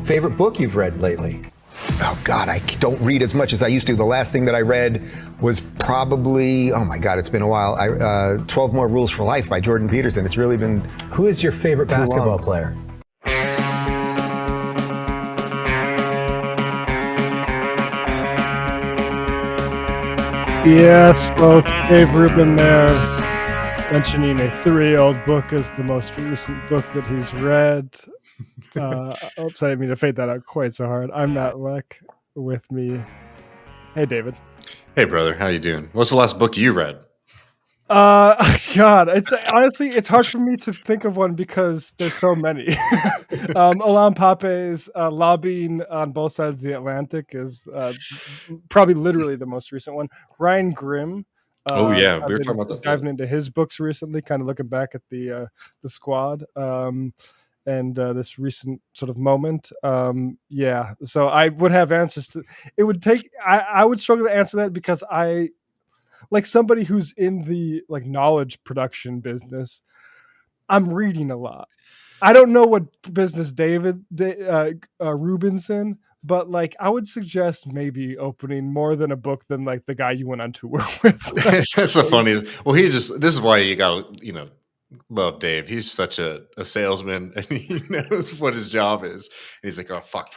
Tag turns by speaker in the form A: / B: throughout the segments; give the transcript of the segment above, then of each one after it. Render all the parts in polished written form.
A: Favorite book you've read lately? Oh, God, I don't read as much as I used to. The last thing that I read was probably, oh, my God, it's been a while. 12 More Rules for Life by Jordan Peterson. It's really been
B: Who is your favorite basketball player?
C: Yes, folks, Dave Rubin there, mentioning a 3-year-old book as the most recent book that he's read. Oops, I didn't mean to fade that out quite so hard. I'm Matt Leck. With me, hey David.
D: Hey brother, how you doing? What's the last book you read?
C: God, it's honestly it's hard for me to think of one because there's so many. Alain Pape's Lobbying on Both Sides of the Atlantic is probably literally the most recent one. Ryan Grimm.
D: Oh yeah,
C: I've
D: we were
C: been
D: talking about that.
C: diving into his books recently, kind of looking back at the squad. And this recent sort of moment. Yeah, so I would have answers to it. Would take I would struggle to answer that because I, like somebody who's in the like knowledge production business, I'm reading a lot. I don't know what business Rubin's in, but like I would suggest maybe opening more than a book than like the guy you went on tour with.
D: That's the funniest. Well, this is why you gotta, love Dave. He's such a salesman and he knows what his job is. And he's like, oh fuck.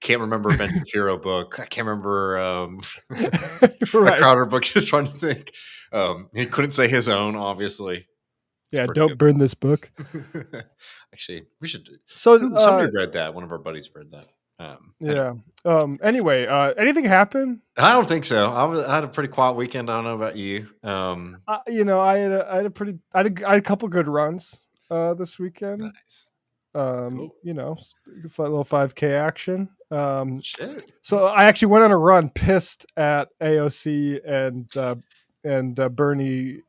D: Can't remember Ben Shapiro book. I can't remember a Crowder book. Just trying to think. He couldn't say his own, obviously.
C: Yeah, don't burn this book.
D: Actually, we should.
C: So
D: somebody read that. One of our buddies read that.
C: Anyway, anything happen?
D: I don't think so. I had a pretty quiet weekend. I don't know about you.
C: I had a couple good runs this weekend.
D: Nice.
C: Cool. A little 5K action.
D: Shit.
C: So I actually went on a run, pissed at AOC and Bernie.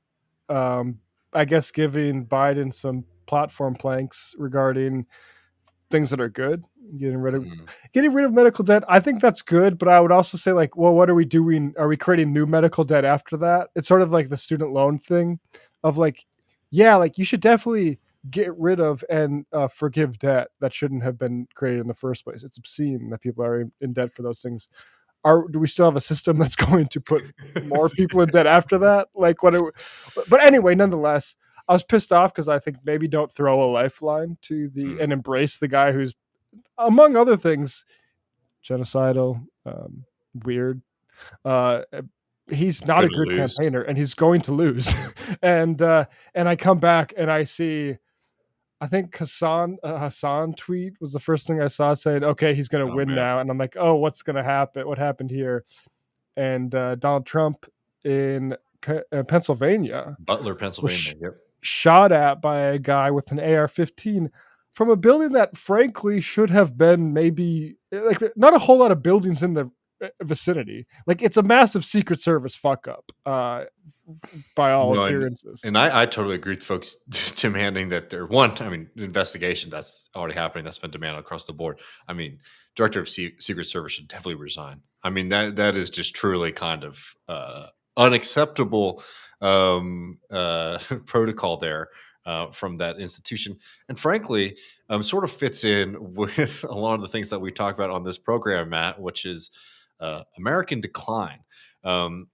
C: I guess giving Biden some platform planks regarding things that are good, getting rid of medical debt. I think that's good, but I would also say like, well, what are we doing? Are we creating new medical debt after that? It's sort of like the student loan thing of like, yeah, like you should definitely get rid of and forgive debt that shouldn't have been created in the first place. It's obscene that people are in debt for those things. Do we still have a system that's going to put more people in debt after that? But anyway, nonetheless, I was pissed off because I think maybe don't throw a lifeline to and embrace the guy who's, among other things, genocidal, weird. He's not a good campaigner, and he's going to lose. and I come back and I see, I think Hassan tweet was the first thing I saw saying, okay, he's going to win now. And I'm like, oh, what's going to happen? What happened here? And Donald Trump in Pennsylvania.
D: Butler, Pennsylvania. Yep.
C: Shot at by a guy with an AR-15 from a building that frankly should have been maybe like not a whole lot of buildings in the vicinity. Like it's a massive Secret Service fuck up by all appearances.
D: And I totally agree with folks demanding that investigation that's already happening. That's been demanded across the board. I mean, director of Secret Service should definitely resign. I mean, that is just truly kind of unacceptable protocol there from that institution. And frankly, sort of fits in with a lot of the things that we talk about on this program, Matt, which is American decline. The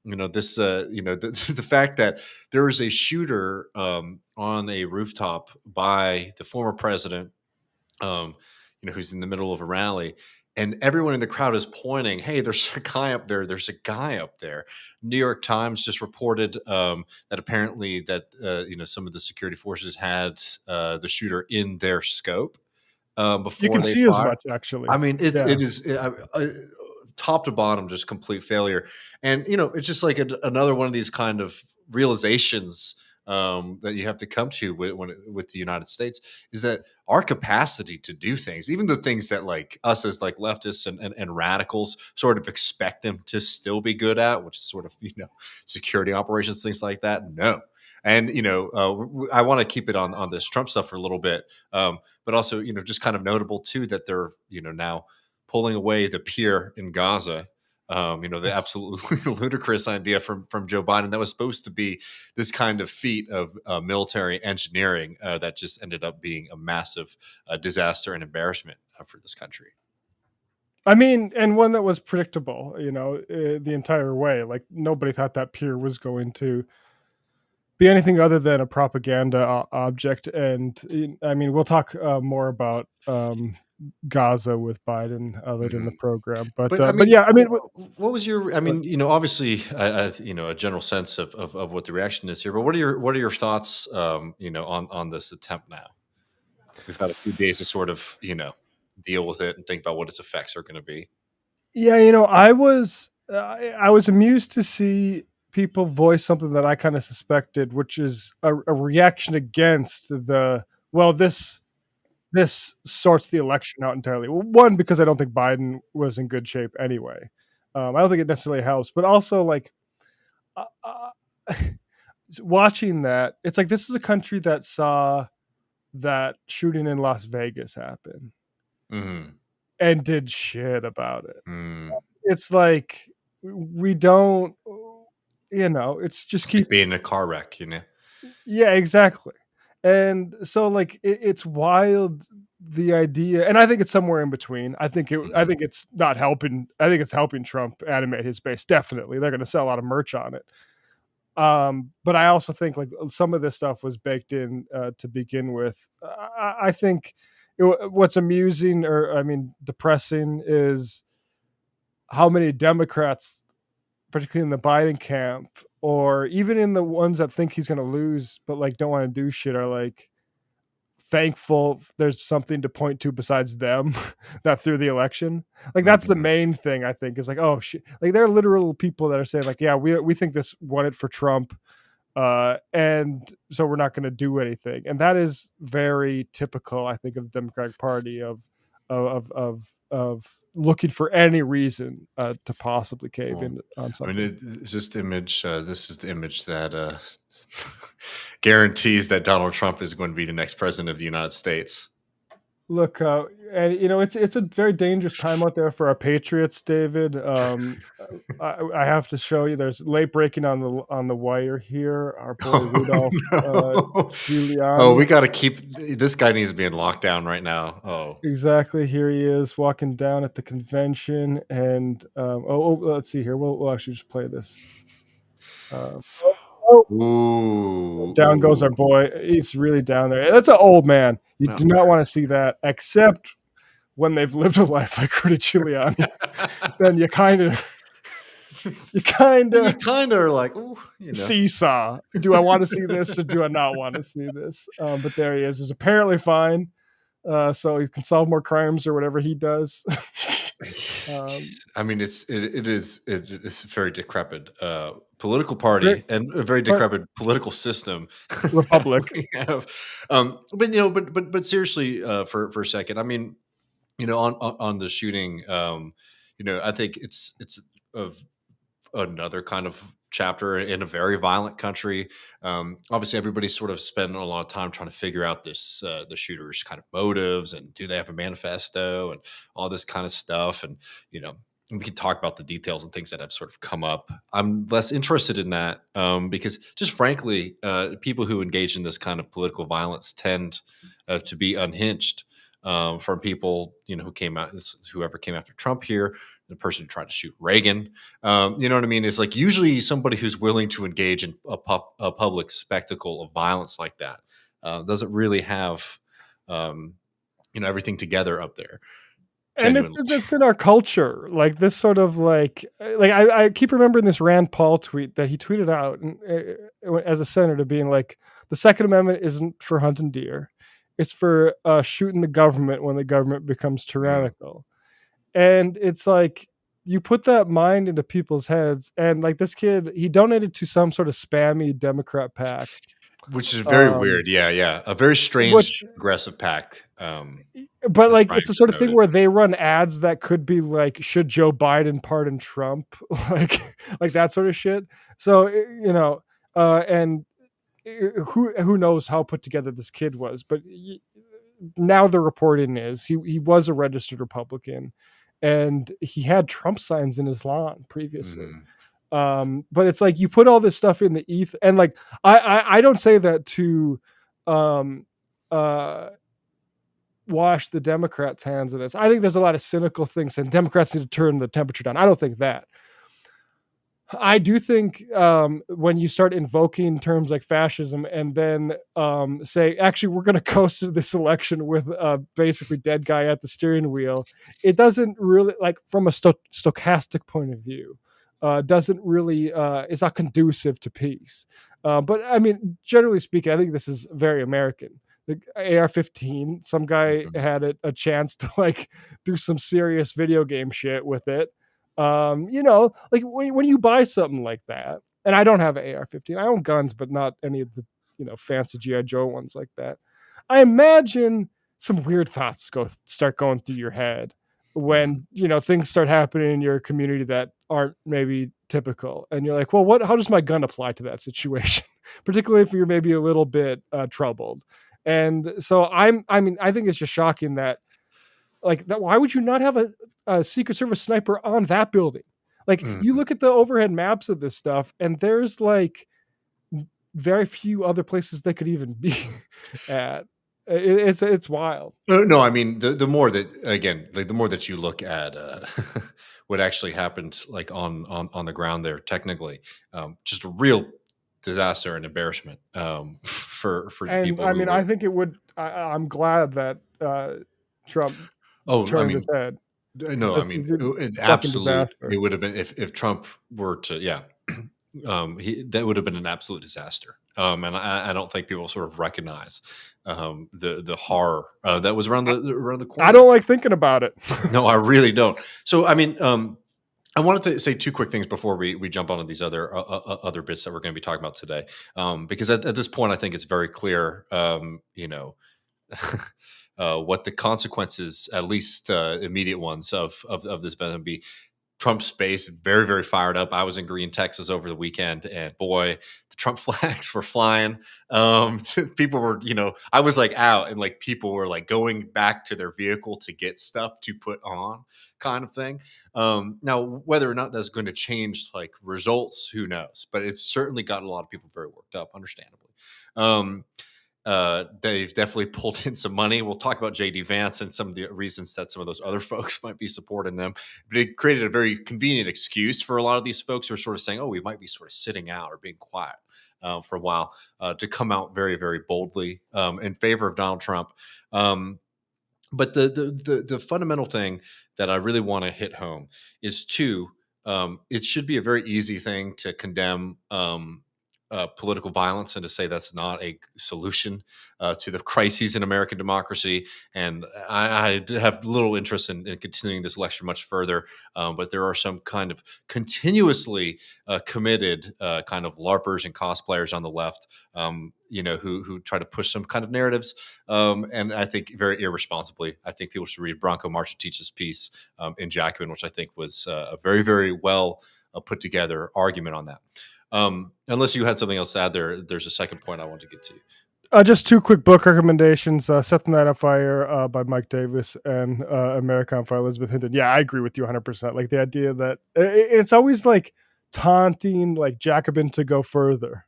D: fact that there is a shooter on a rooftop by the former president, who's in the middle of a rally, and everyone in the crowd is pointing, hey, there's a guy up there. There's a guy up there. New York Times just reported that apparently that, some of the security forces had the shooter in their scope before
C: you can
D: they
C: see
D: fired.
C: As much, actually.
D: I mean, it is top to bottom, just complete failure. And, it's just like another one of these kind of realizations that you have to come to with the United States is that our capacity to do things, even the things that like us as like leftists and radicals sort of expect them to still be good at, which is sort of, security operations, things like that. No. And, I want to keep it on this Trump stuff for a little bit. But also, just kind of notable too, that they're, now pulling away the pier in Gaza. The absolutely ludicrous idea from Joe Biden that was supposed to be this kind of feat of military engineering that just ended up being a massive disaster and embarrassment for this country.
C: I mean, and one that was predictable, the entire way. Like nobody thought that pier was going to be anything other than a propaganda object. And I mean, we'll talk more about Gaza with Biden later in the program.
D: But I
C: But
D: mean,
C: yeah, I mean,
D: what was your? I mean, obviously, a general sense of what the reaction is here. But what are your thoughts? On this attempt now. We've had a few days to sort of deal with it and think about what its effects are going to be.
C: yeah, I was amused to see people voice something that I kind of suspected, which is a reaction against this sorts the election out entirely. Well, one, because I don't think Biden was in good shape anyway. I don't think it necessarily helps, but also like uh, uh, watching that, it's like this is a country that saw that shooting in Las Vegas happen
D: Hmm.
C: and did shit about it.
D: Mm.
C: It's like we don't, it's just
D: It's like
C: keep.
D: being in a car wreck.
C: Yeah, exactly. And so like it's wild, the idea, and I think it's somewhere in between. I
D: Mhm.
C: think it's not helping. I think it's helping Trump animate his base. Definitely, they're going to sell a lot of merch on it. But I also think like some of this stuff was baked in to begin with. I think what's amusing, or I mean depressing, is how many Democrats, particularly in the Biden camp, or even in the ones that think he's going to lose, but like don't want to do shit, are like thankful there's something to point to besides them that through the election. Like that's the
D: Mhm.
C: main thing I think is like, oh shit, like there are literal people that are saying like, yeah, we think this won it for Trump, and so we're not going to do anything, and that is very typical, I think, of the Democratic Party of looking for any reason to possibly cave
D: Well,
C: in on
D: I mean,
C: something.
D: it's just the image. This is the image that guarantees that Donald Trump is going to be the next president of the United States.
C: Look, and it's a very dangerous time out there for our patriots, David. I have to show you. There's late breaking on the wire here. Our boy
D: Oh
C: Rudolph
D: no! Oh,
C: Giuliani.
D: we got to keep this guy needs to be in lockdown right now. Oh,
C: Exactly. Here he is walking down at the convention, and let's see here. We'll actually just play this. Uh, oh, down goes our
D: ooh,
C: boy. He's really down there. That's an old man. You
D: no.
C: do not want to see that, except when they've lived a life like Rudy Giuliani. Then you kind
D: You
C: of
D: kind of are like, ooh,
C: seesaw. Do I want to see this or do I not want to see this? But there he is. He's apparently fine. So he can solve more crimes or whatever he does.
D: I mean, it's a very decrepit political party
C: Great
D: and a very decrepit political system that
C: Republic.
D: we have. But but seriously, for a second, I mean, on the shooting, I think it's of another kind of chapter in a very violent country. Obviously, everybody's sort of spending a lot of time trying to figure out the shooter's kind of motives and do they have a manifesto and all this kind of stuff. And we can talk about the details and things that have sort of come up. I'm less interested in that because, just frankly, people who engage in this kind of political violence tend to be unhinged. From people who came out, whoever came after Trump here, the person who tried to shoot Reagan. You know what I mean? It's like usually somebody who's willing to engage in a public spectacle of violence like that doesn't really have, everything together up there.
C: And
D: Genuinely.
C: it's in our culture, like this sort of like I keep remembering this Rand Paul tweet that he tweeted out as a senator, being like, the Second Amendment isn't for hunting deer, it's for shooting the government when the government becomes
D: Mm.
C: tyrannical. And it's like you put that mind into people's heads, and like this kid, he donated to some sort of spammy Democrat pack,
D: Which is very
C: um,
D: weird. Yeah, yeah. A very strange
C: which
D: aggressive pack.
C: but
D: As
C: like
D: Brian
C: it's the
D: just
C: sort of thing
D: noted.
C: where they run ads that could be like, should Joe Biden pardon Trump, like that sort of shit. So and who knows how put together this kid was, but now the reporting is he was a registered Republican, and he had Trump signs in his lawn previously.
D: Mhm.
C: But it's like you put all this stuff in the ether, and like I don't say that to um uh wash the Democrats' hands of this. I think there's a lot of cynical things, and Democrats need to turn the temperature down. I don't think that. I do think when you start invoking terms like fascism and then say, actually, we're going to coast to this election with basically dead guy at the steering wheel, it doesn't really, like from a stochastic point of view, doesn't really, it's not conducive to peace. But I mean, generally speaking, I think this is very American. The AR-15, some guy had a chance to like do some serious video game shit with it. Like when you buy something like that, and I don't have an AR-15, I own guns, but not any of the, fancy G.I. Joe ones like that. I imagine some weird thoughts start going through your head when, things start happening in your community that aren't maybe typical. And you're like, well, how does my gun apply to that situation? Particularly if you're maybe a little bit troubled. And so I think it's just shocking that, like, that. Why would you not have a Secret Service sniper on that building? Like, you look at the overhead maps of this stuff, and there's like very few other places they could even be at. It's wild.
D: No, I mean the more that, again, like the more that you look at what actually happened, like on the ground there, technically, just a real disaster and embarrassment for the
C: And
D: people.
C: I mean, I think it would. I'm glad that Trump turned his head.
D: No, I mean,
C: Fucking
D: absolute.
C: disaster.
D: It would have been if Trump were to, yeah, that would have been an absolute disaster. And I don't think people sort of recognize the horror that was around the corner.
C: I don't like thinking about it.
D: No, I really don't. So, I mean, I wanted to say two quick things before we jump onto these other bits that we're going to be talking about today, because at this point, I think it's very clear, what the consequences, at least immediate ones, of this event would be. Trump's base very, very fired up. I was in Green, Texas over the weekend, and boy, the Trump flags were flying. People were, I was like out, and like people were like going back to their vehicle to get stuff to put on, kind of thing. Now, whether or not that's going to change like results, who knows? But it's certainly gotten a lot of people very worked up, understandably. They've definitely pulled in some money. We'll talk about JD Vance and some of the reasons that some of those other folks might be supporting them. But it created a very convenient excuse for a lot of these folks who are sort of saying, oh, we might be sort of sitting out or being quiet for a while, to come out very, very boldly in favor of Donald Trump. But the fundamental thing that I really want to hit home is it should be a very easy thing to condemn political violence and to say that's not a solution to the crises in American democracy. And I have little interest in continuing this lecture much further, but there are some kind of continuously committed kind of LARPers and cosplayers on the left, who try to push some kind of narratives. And I think very irresponsibly. I think people should read Bronco Marshall Teach's piece in Jacobin, which I think was a very, very well put together argument on that. Unless you had something else to add there's a second point I want to get to.
C: Just two quick book recommendations: Set the Night on Fire by Mike Davis and America on Fire, Elizabeth Hinton. Yeah, I agree with you 100%. Like the idea that it's always like taunting like Jacobin to go further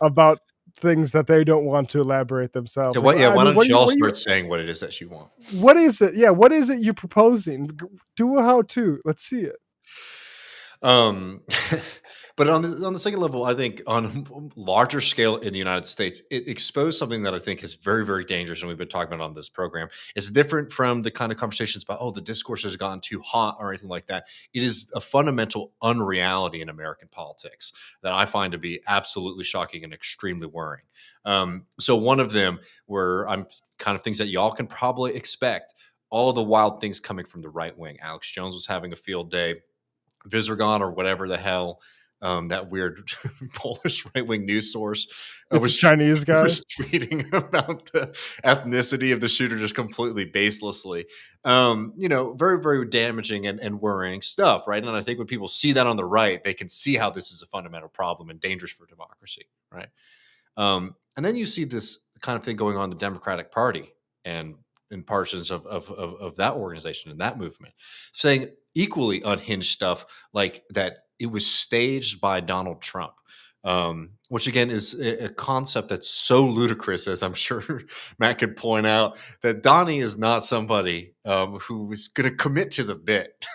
C: about things that they don't want to elaborate themselves.
D: Why don't y'all start saying what it is that you want?
C: What is it? Yeah, what is it you're proposing? Do a how-to. Let's see it.
D: But on the second level, I think on a larger scale in the United States, it exposed something that I think is very, very dangerous, and we've been talking about on this program. It's different from the kind of conversations about, oh, the discourse has gotten too hot or anything like that. It is a fundamental unreality in American politics that I find to be absolutely shocking and extremely worrying. So one of them were kind of things that y'all can probably expect, all the wild things coming from the right wing. Alex Jones was having a field day. Visargon or whatever the hell, that weird Polish right-wing news source
C: was Chinese guy
D: was tweeting about the ethnicity of the shooter just completely baselessly. Very, very damaging and worrying stuff, right? And I think when people see that on the right, they can see how this is a fundamental problem and dangerous for democracy, right? And then you see this kind of thing going on in the Democratic Party and in partisans of that organization and that movement, saying equally unhinged stuff like that it was staged by Donald Trump. which again is a concept that's so ludicrous, as I'm sure Matt could point out, that Donnie is not somebody who is going to commit to the bit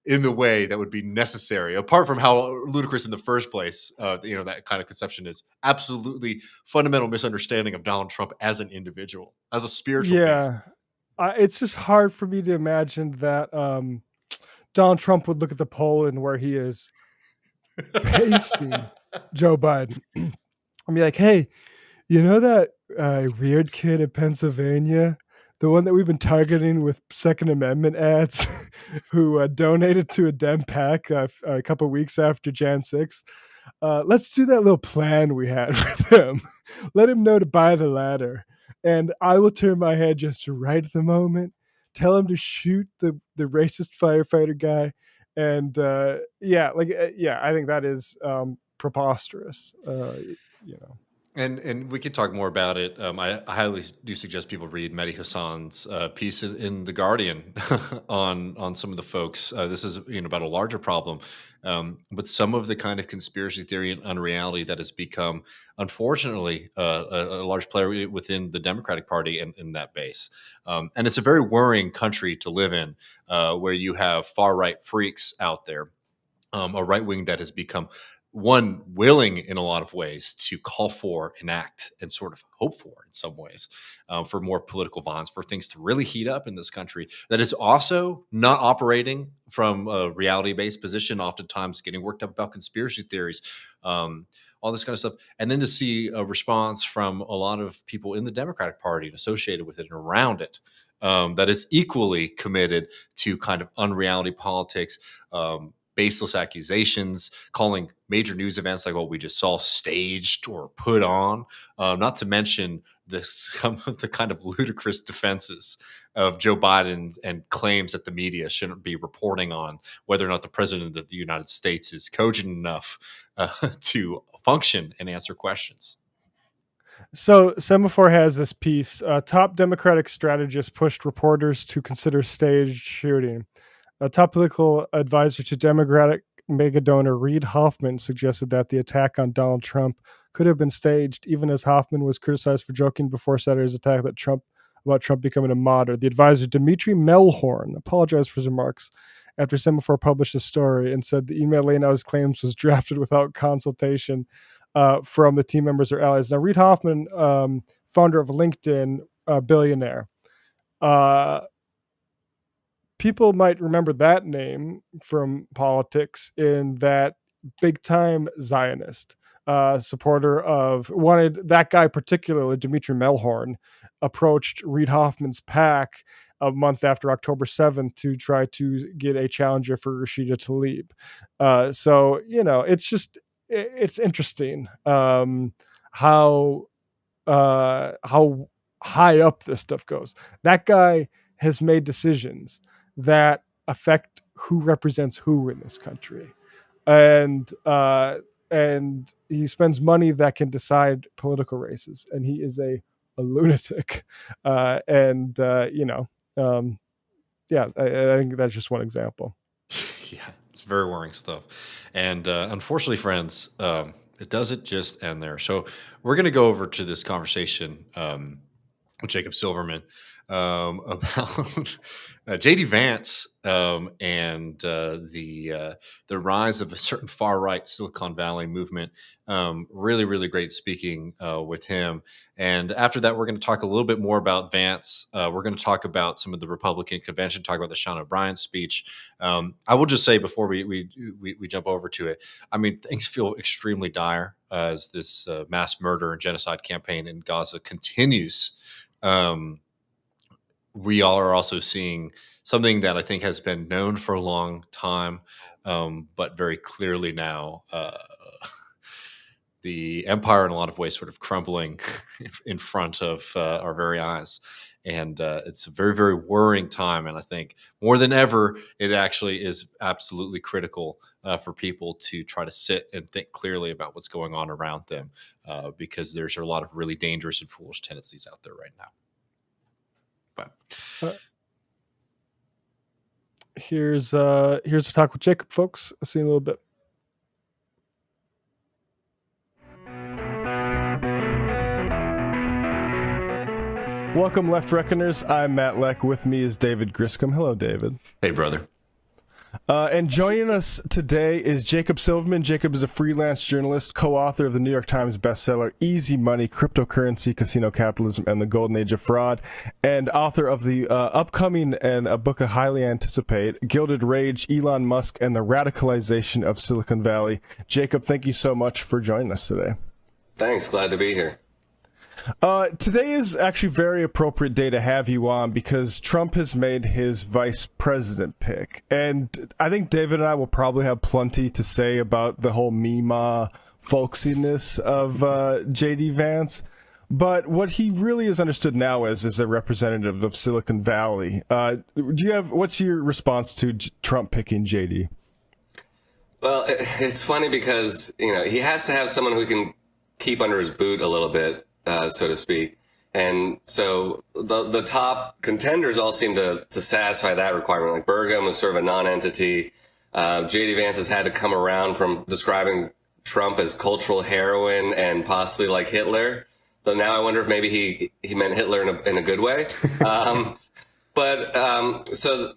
D: in the way that would be necessary. Apart from how ludicrous in the first place, that kind of conception is absolutely fundamental misunderstanding of Donald Trump as an individual, as a spiritual being.
C: Yeah, it's just hard for me to imagine that Donald Trump would look at the poll and where he is pasting Joe Biden and be like, "Hey, you know that weird kid in Pennsylvania, the one that we've been targeting with Second Amendment ads, who donated to a Dem PAC a couple weeks after Jan 6th? Let's do that little plan we had with him. Let him know to buy the ladder, and I will turn my head just right at the moment. Tell him to shoot the racist firefighter guy." And I think that is preposterous.
D: And we could talk more about it. I highly do suggest people read Mehdi Hassan's piece in the Guardian on some of the folks. This is about a larger problem, but some of the kind of conspiracy theory and unreality that has become, unfortunately, a large player within the Democratic Party and in that base. And it's a very worrying country to live in, where you have far right freaks out there, a right wing that has become one willing in a lot of ways to call for, enact, and sort of hope for in some ways, for more political violence, for things to really heat up in this country, that is also not operating from a reality-based position, oftentimes getting worked up about conspiracy theories, all this kind of stuff. And then to see a response from a lot of people in the Democratic Party and associated with it and around it, that is equally committed to kind of unreality politics, baseless accusations, calling major news events like what we just saw staged or put on, not to mention some of the kind of ludicrous defenses of Joe Biden and claims that the media shouldn't be reporting on whether or not the president of the United States is cogent enough to function and answer questions.
C: So Semaphore has this piece. Top Democratic strategist pushed reporters to consider staged shooting. A top political advisor to Democratic mega donor Reid Hoffman suggested that the attack on Donald Trump could have been staged, even as Hoffman was criticized for joking before Saturday's attack about Trump becoming a martyr. The advisor, Dimitri Melhorn, apologized for his remarks after Semaphore published a story and said the email laying out his claims was drafted without consultation from the team members or allies. Now, Reid Hoffman, founder of LinkedIn, billionaire. People might remember that name from politics, in that big time Zionist supporter of, wanted that guy particularly, Dimitri Melhorn, approached Reid Hoffman's PAC a month after October 7th to try to get a challenger for Rashida Tlaib. It's interesting how high up this stuff goes. That guy has made decisions that affect who represents who in this country, and he spends money that can decide political races, and he is a lunatic. I think that's just one example.
D: Yeah, it's very worrying stuff. And unfortunately, friends, it doesn't just end there. So we're going to go over to this conversation with Jacob Silverman about JD Vance, and the rise of a certain far right Silicon Valley movement. Really, really great speaking with him. And after that, we're going to talk a little bit more about Vance. We're going to talk about some of the Republican convention, talk about the Sean O'Brien speech. I will just say before we jump over to it, I mean, things feel extremely dire as this mass murder and genocide campaign in Gaza continues. We all are also seeing something that I think has been known for a long time, but very clearly now, the empire in a lot of ways sort of crumbling in front of our very eyes. And it's a very, very worrying time. And I think more than ever, it actually is absolutely critical for people to try to sit and think clearly about what's going on around them, because there's a lot of really dangerous and foolish tendencies out there right now. But
C: Here's a talk with Jacob, folks. See you in a little bit. Welcome, Left Reckoners. I'm Matt Leck. With me is David Griscom. Hello, David.
D: Hey, brother.
C: And joining us today is Jacob Silverman. Jacob is a freelance journalist, co-author of the New York Times bestseller Easy Money, Cryptocurrency, Casino Capitalism, and the Golden Age of Fraud, and author of the upcoming and a book I highly anticipate, Gilded Rage, Elon Musk, and the Radicalization of Silicon Valley. Jacob, thank you so much for joining us today.
E: Thanks. Glad to be here.
C: Today is actually a very appropriate day to have you on because Trump has made his vice president pick. And I think David and I will probably have plenty to say about the whole Mima folksiness of JD Vance. But what he really is understood now as is a representative of Silicon Valley. What's your response to Trump picking JD?
E: Well, it's funny because, he has to have someone who can keep under his boot a little bit. So to speak. And so the top contenders all seem to satisfy that requirement. Like Burgum is sort of a non-entity. JD Vance has had to come around from describing Trump as cultural heroin and possibly like Hitler. So now I wonder if maybe he meant Hitler in a good way. So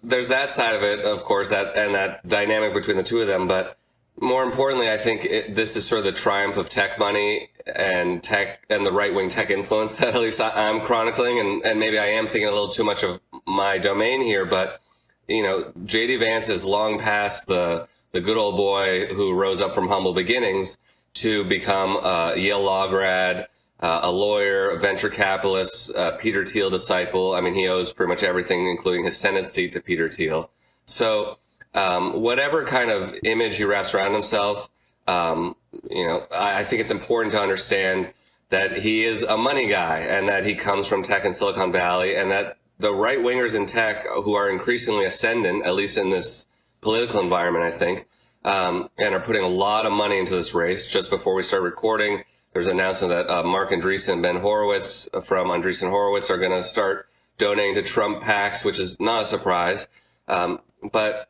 E: there's that side of it, of course, that dynamic between the two of them. But more importantly, I think this is sort of the triumph of tech money and the right-wing tech influence that at least I'm chronicling, and maybe I am thinking a little too much of my domain here, but JD Vance is long past the good old boy who rose up from humble beginnings to become a Yale law grad, a lawyer, a venture capitalist, Peter Thiel disciple. I mean, he owes pretty much everything, including his Senate seat, to Peter Thiel. So whatever kind of image he wraps around himself, I think it's important to understand that he is a money guy and that he comes from tech in Silicon Valley, and that the right wingers in tech who are increasingly ascendant, at least in this political environment, I think, and are putting a lot of money into this race. Just before we start recording, there's an announcement that Mark Andreessen and Ben Horowitz from Andreessen Horowitz are going to start donating to Trump PACs, which is not a surprise. But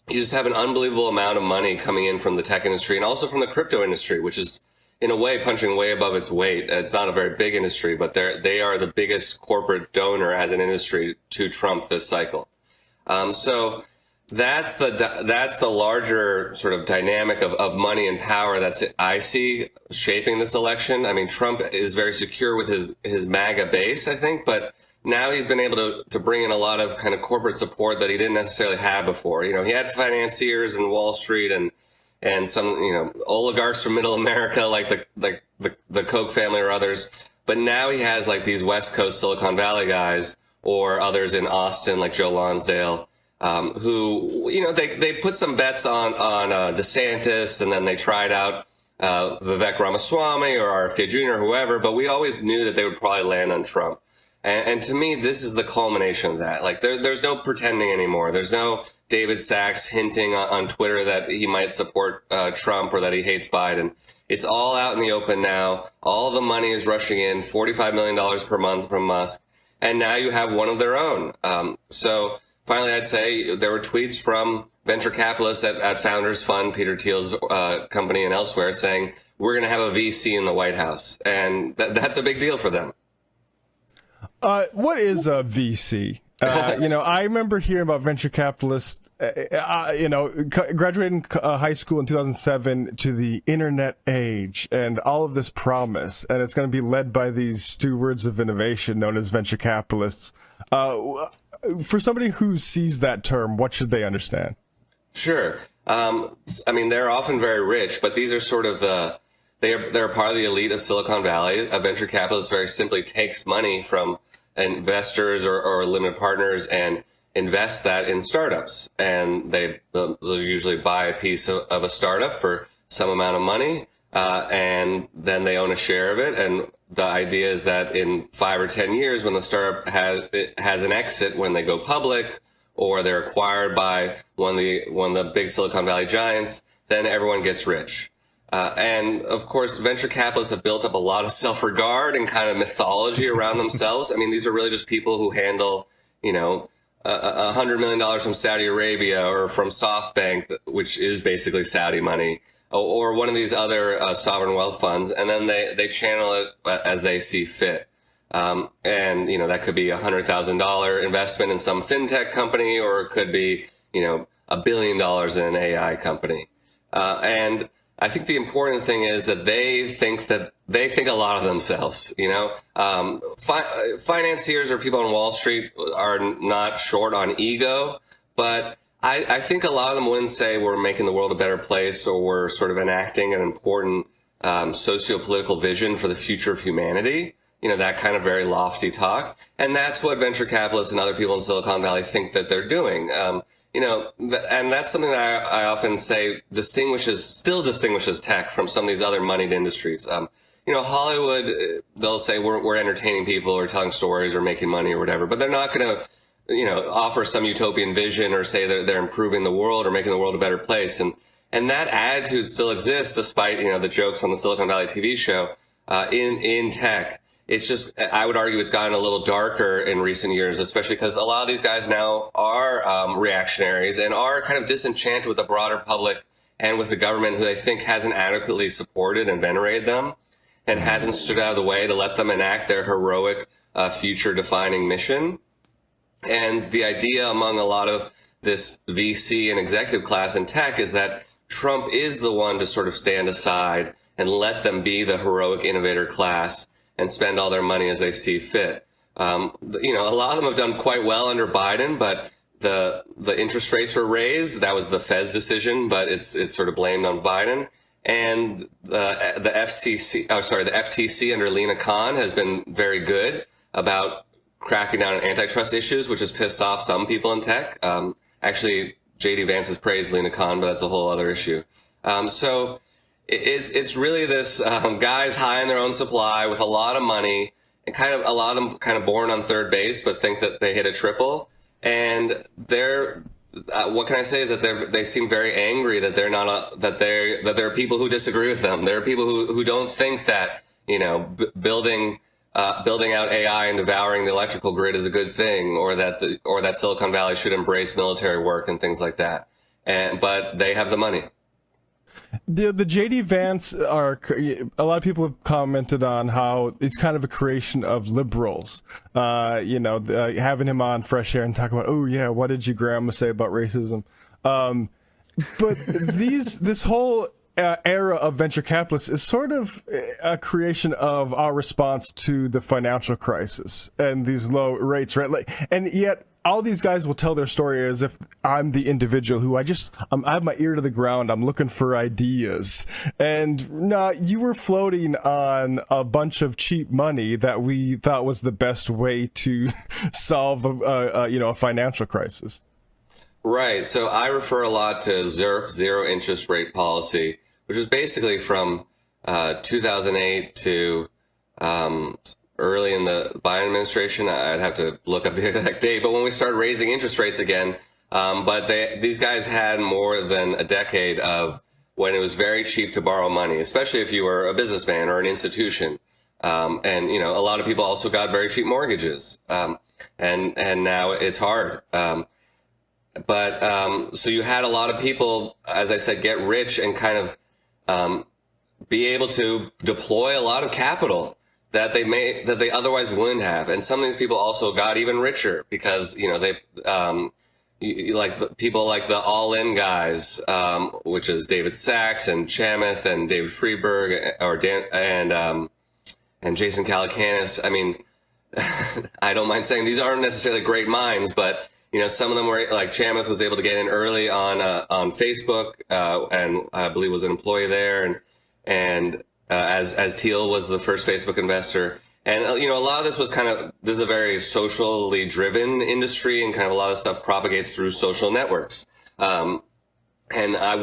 E: you just have an unbelievable amount of money coming in from the tech industry and also from the crypto industry, which is in a way punching way above its weight. It's not a very big industry, but they are the biggest corporate donor as an industry to Trump this cycle. So that's the larger sort of dynamic of money and power I see shaping this election. I mean, Trump is very secure with his MAGA base, I think, but now he's been able to bring in a lot of kind of corporate support that he didn't necessarily have before. He had financiers in Wall Street and some, oligarchs from Middle America, like the Koch family or others. But now he has like these West Coast Silicon Valley guys or others in Austin, like Joe Lonsdale, who, they put some bets on DeSantis, and then they tried out Vivek Ramaswamy or RFK Jr. or whoever. But we always knew that they would probably land on Trump. And to me, this is the culmination of that. Like, there's no pretending anymore. There's no David Sachs hinting on Twitter that he might support Trump or that he hates Biden. It's all out in the open now. All the money is rushing in, $45 million per month from Musk. And now you have one of their own. So finally, I'd say there were tweets from venture capitalists at Founders Fund, Peter Thiel's company, and elsewhere saying, we're going to have a VC in the White House. And that's a big deal for them.
C: What is a VC? I remember hearing about venture capitalists, graduating high school in 2007 to the internet age and all of this promise, and it's going to be led by these stewards of innovation known as venture capitalists. For somebody who sees that term, what should they understand? Sure.
E: They're often very rich, but these are sort of they're part of the elite of Silicon Valley. A venture capitalist very simply takes money from investors or limited partners and invest that in startups. And they'll usually buy a piece of a startup for some amount of money, and then they own a share of it. And the idea is that in 5 or 10 years, when the startup has an exit, when they go public or they're acquired by one of the big Silicon Valley giants, then everyone gets rich. And of course, venture capitalists have built up a lot of self-regard and kind of mythology around themselves. I mean, these are really just people who handle, $100 million from Saudi Arabia or from SoftBank, which is basically Saudi money, or one of these other sovereign wealth funds, and then they channel it as they see fit. And, that could be $100,000 investment in some fintech company, or it could be, $1 billion in an AI company. And I think the important thing is that they think a lot of themselves, financiers or people on Wall Street are not short on ego, but I think a lot of them wouldn't say we're making the world a better place, or we're sort of enacting an important socio-political vision for the future of humanity. That kind of very lofty talk. And that's what venture capitalists and other people in Silicon Valley think that they're doing. And that's something that I often say still distinguishes tech from some of these other moneyed industries. Hollywood, they'll say we're entertaining people or telling stories or making money or whatever, but they're not going to, offer some utopian vision or say that they're improving the world or making the world a better place. And that attitude still exists despite, the jokes on the Silicon Valley TV show, in tech. It's just, I would argue it's gotten a little darker in recent years, especially because a lot of these guys now are reactionaries and are kind of disenchanted with the broader public and with the government, who they think hasn't adequately supported and venerated them and hasn't stood out of the way to let them enact their heroic future-defining mission. And the idea among a lot of this VC and executive class in tech is that Trump is the one to sort of stand aside and let them be the heroic innovator class and spend all their money as they see fit. A lot of them have done quite well under Biden, but the interest rates were raised. That was the Fed's decision, but it's sort of blamed on Biden. And the FTC under Lena Khan has been very good about cracking down on antitrust issues, which has pissed off some people in tech. Actually, JD Vance has praised Lena Khan, but that's a whole other issue. So it's really this guys high in their own supply with a lot of money, and kind of a lot of them kind of born on third base, but think that they hit a triple. And they're what can I say is that they seem very angry that they're not that there are people who disagree with them. There are people who don't think that building out AI and devouring the electrical grid is a good thing, or that Silicon Valley should embrace military work and things like that. But they have the money.
C: The JD Vance a lot of people have commented on how it's kind of a creation of liberals. Having him on Fresh Air and talk about, oh yeah, what did your grandma say about racism? But this whole era of venture capitalists is sort of a creation of our response to the financial crisis and these low rates, right? And yet all these guys will tell their story as if I'm the individual who I have my ear to the ground. I'm looking for ideas. And no, you were floating on a bunch of cheap money that we thought was the best way to solve a financial crisis.
E: Right. So I refer a lot to ZIRP, zero interest rate policy, which is basically from 2008 to early in the Biden administration. I'd have to look up the exact date, but when we started raising interest rates again, but these guys had more than a decade of when it was very cheap to borrow money, especially if you were a businessman or an institution. And a lot of people also got very cheap mortgages. And now it's hard. But so you had a lot of people, as I said, get rich and kind of be able to deploy a lot of capital that they otherwise wouldn't have. And some of these people also got even richer because they like people like the all-in guys, which is David Sachs and Chamath and David Friedberg and Jason Calacanis. I mean, I don't mind saying these aren't necessarily great minds, but some of them were like Chamath was able to get in early on Facebook, and I believe was an employee there, and as Thiel was the first Facebook investor. And a lot of this was this is a very socially driven industry, and kind of a lot of stuff propagates through social networks. And I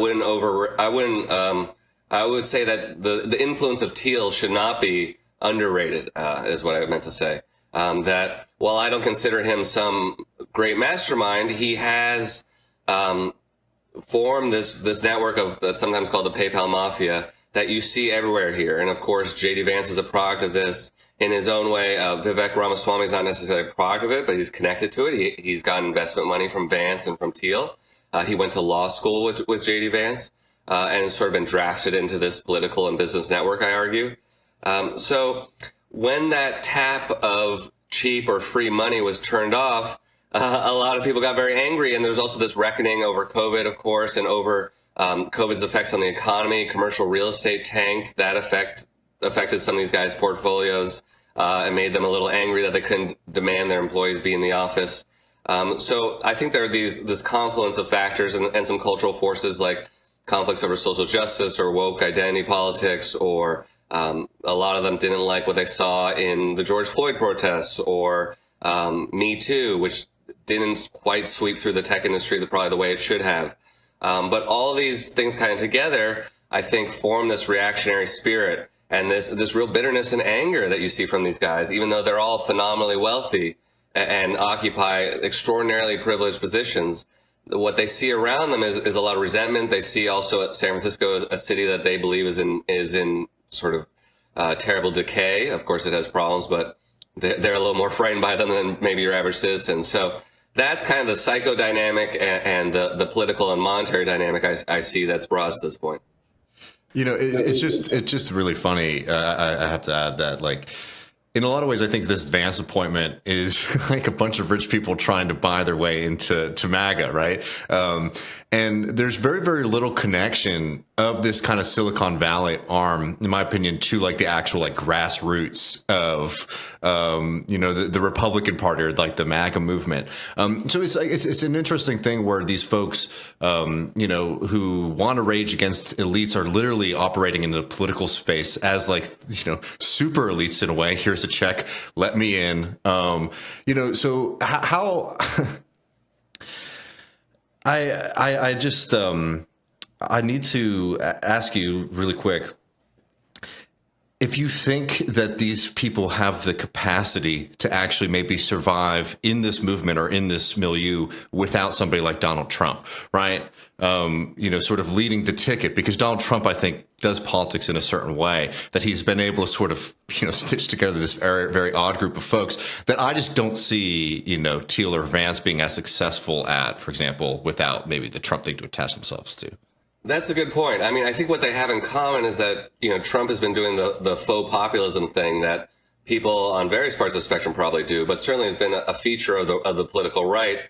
E: would say that the influence of Thiel should not be underrated, is what I meant to say. That while I don't consider him some great mastermind, he has formed this network that's sometimes called the PayPal Mafia that you see everywhere here. And of course, JD Vance is a product of this in his own way. Vivek Ramaswamy is not necessarily a product of it, but he's connected to it. He's got investment money from Vance and from Thiel. He went to law school with JD Vance and has sort of been drafted into this political and business network, I argue. So when that tap of cheap or free money was turned off, a lot of people got very angry. And there's also this reckoning over COVID, of course, and over COVID's effects on the economy. Commercial real estate tanked. That affected some of these guys' portfolios and made them a little angry that they couldn't demand their employees be in the office. So I think there are this confluence of factors and some cultural forces like conflicts over social justice or woke identity politics, or a lot of them didn't like what they saw in the George Floyd protests, or Me Too, which didn't quite sweep through the tech industry probably the way it should have. But all these things kind of together, I think, form this reactionary spirit and this real bitterness and anger that you see from these guys, even though they're all phenomenally wealthy and occupy extraordinarily privileged positions. What they see around them is a lot of resentment. They see also at San Francisco, a city that they believe is in sort of terrible decay. Of course, it has problems, but they're a little more frightened by them than maybe your average citizen. So that's kind of the psychodynamic and the political and monetary dynamic I see that's brought us to this point.
D: You know, it's just really funny. I have to add that, like, in a lot of ways, I think this Vance appointment is like a bunch of rich people trying to buy their way into MAGA, right? And there's very, very little connection of this kind of Silicon Valley arm, in my opinion, to like the actual like grassroots of, you know, the Republican Party or like the MAGA movement. So it's like it's an interesting thing where these folks, you know, who want to rage against elites are literally operating in the political space as like, you know, super elites in a way. Here's a check, let me in. You know, so how I just I need to ask you really quick if you think that these people have the capacity to actually maybe survive in this movement or in this milieu without somebody like Donald Trump, right? You know, sort of leading the ticket, because Donald Trump, I think, does politics in a certain way that he's been able to sort of, you know, stitch together this very, very odd group of folks that I just don't see, you know, Thiel or Vance being as successful at, for example, without maybe the Trump thing to attach themselves to. That's a good point. I mean, I think what they have in common is that, you know, Trump has been doing the faux populism thing that people on various parts of the spectrum probably do, but certainly has been a feature of the political right,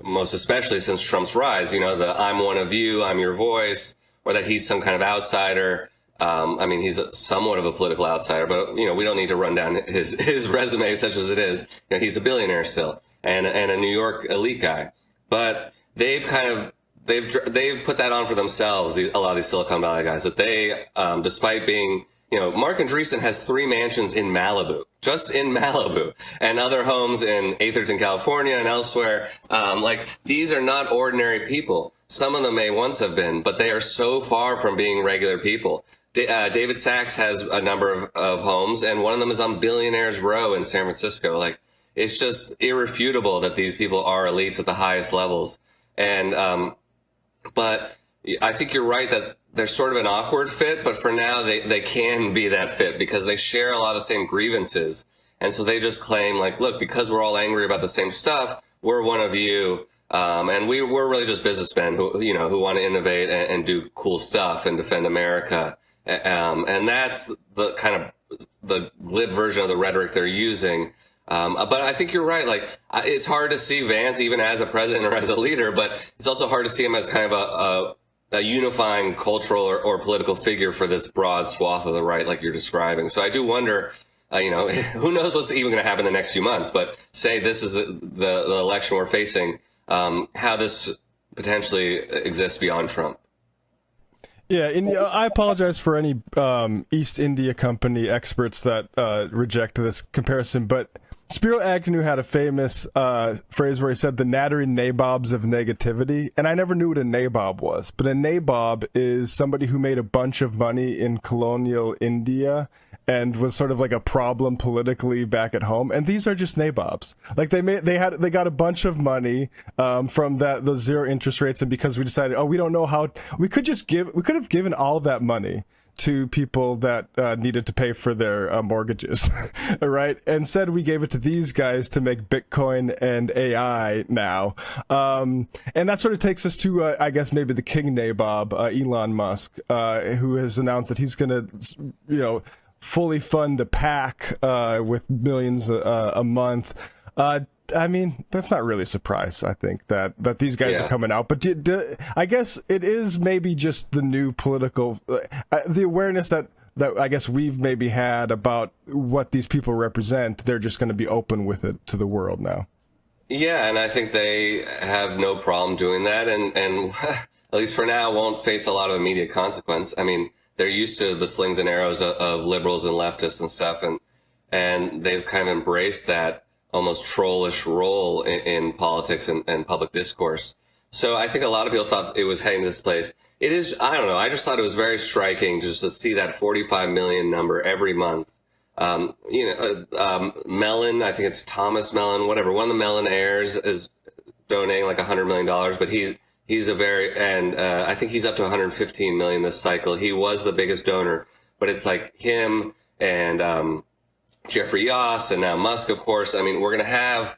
D: most especially since Trump's rise. You know, the I'm one of you, I'm your voice, or that he's some kind of outsider. I mean, he's somewhat of a political outsider, but, you know, we don't need to run down his resume such as it is. You know, he's a billionaire still and a New York elite guy. But they've kind of They've put that on for themselves, a lot of these Silicon Valley guys, that they, despite being, you know, Mark Andreessen has 3 mansions in Malibu, just in Malibu, and other homes in Atherton, California, and elsewhere. Like, these are not ordinary people. Some of them may once have been, but they are so far from being regular people. David Sachs has a number of homes, and one of them is on Billionaires Row in San Francisco. Like, it's just irrefutable that these people are elites at the highest levels. And, but I think you're right that they're sort of an awkward fit, but for now they can be that fit because they share a lot of the same grievances. And so they just claim, like, look, because we're all angry about the same stuff, we're one of you. And we're really just businessmen who, you know, who want to innovate and do cool stuff and defend America. And that's the kind of the glib version of the rhetoric they're using. But I think you're right. Like, it's hard to see Vance even as a president or as a leader, but it's also hard to see him as kind of a unifying cultural or political figure for this broad swath of the right, like you're describing. So I do wonder, you know, who knows what's even going to happen in the next few months, but say this is the election we're facing, how this potentially exists beyond Trump.
C: Yeah, and I apologize for any East India Company experts that reject this comparison, but Spiro Agnew had a famous phrase where he said the nattering nabobs of negativity, and I never knew what a nabob was, but a nabob is somebody who made a bunch of money in colonial India and was sort of like a problem politically back at home, and these are just nabobs. Like they got a bunch of money from those zero interest rates, and because we decided, we don't know how, we could have given all of that money to people that needed to pay for their mortgages, right? And said we gave it to these guys to make Bitcoin and AI now. And that sort of takes us to, I guess, maybe the king nabob, Elon Musk, who has announced that he's going to, you know, fully fund a PAC with millions a month. I mean, that's not really a surprise, I think, that these guys are coming out. But I guess it is maybe just the new political, the awareness that I guess we've maybe had about what these people represent. They're just going to be open with it to the world now. Yeah,
E: and I think they have no problem doing that. And at least for now, won't face a lot of immediate consequence. I mean, they're used to the slings and arrows of liberals and leftists and stuff. And they've kind of embraced that almost trollish role in politics and public discourse. So I think a lot of people thought it was heading to this place. It is, I don't know, I just thought it was very striking just to see that 45 million number every month. Mellon, I think it's Thomas Mellon, whatever, one of the Mellon heirs is donating like $100 million, but he's a very, and I think he's up to 115 million this cycle. He was the biggest donor, but it's like him and Jeffrey Yoss, and now Musk, of course. I mean, we're going to have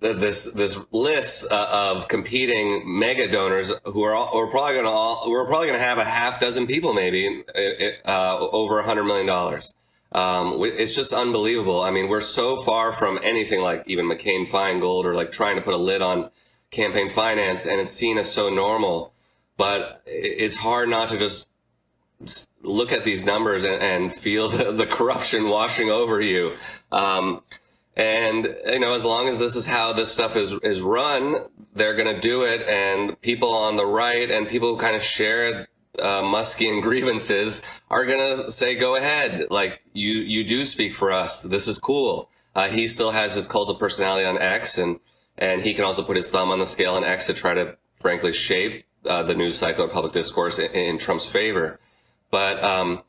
E: this list of competing mega donors who we're probably going to have a half dozen people maybe over $100 million. It's just unbelievable. I mean, we're so far from anything like even McCain-Feingold or like trying to put a lid on campaign finance, and it's seen as so normal. But it's hard not to just look at these numbers and feel the corruption washing over you. And, you know, as long as this is how this stuff is run, they're going to do it. And people on the right and people who kind of share Muskian grievances are going to say, go ahead. Like, you do speak for us. This is cool. He still has his cult of personality on X, and he can also put his thumb on the scale on X to try to, frankly, shape the news cycle or public discourse in Trump's favor. But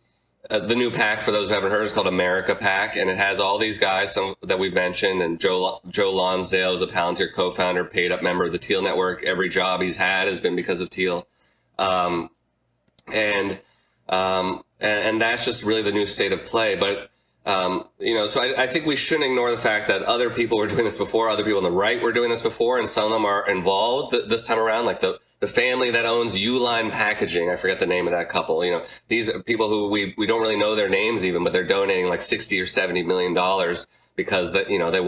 E: the new PAC, for those who haven't heard, is called America PAC, and it has all these guys, some that we've mentioned, and Joe Lonsdale is a Palantir co-founder, paid up member of the Teal Network. Every job he's had has been because of Teal. And that's just really the new state of play. But, you know, so I think we shouldn't ignore the fact that other people were doing this before, other people on the right were doing this before, and some of them are involved this time around, like the family that owns Uline Packaging. I forget the name of that couple. You know, these are people who we don't really know their names even, but they're donating like $60 or $70 million because that, you know, they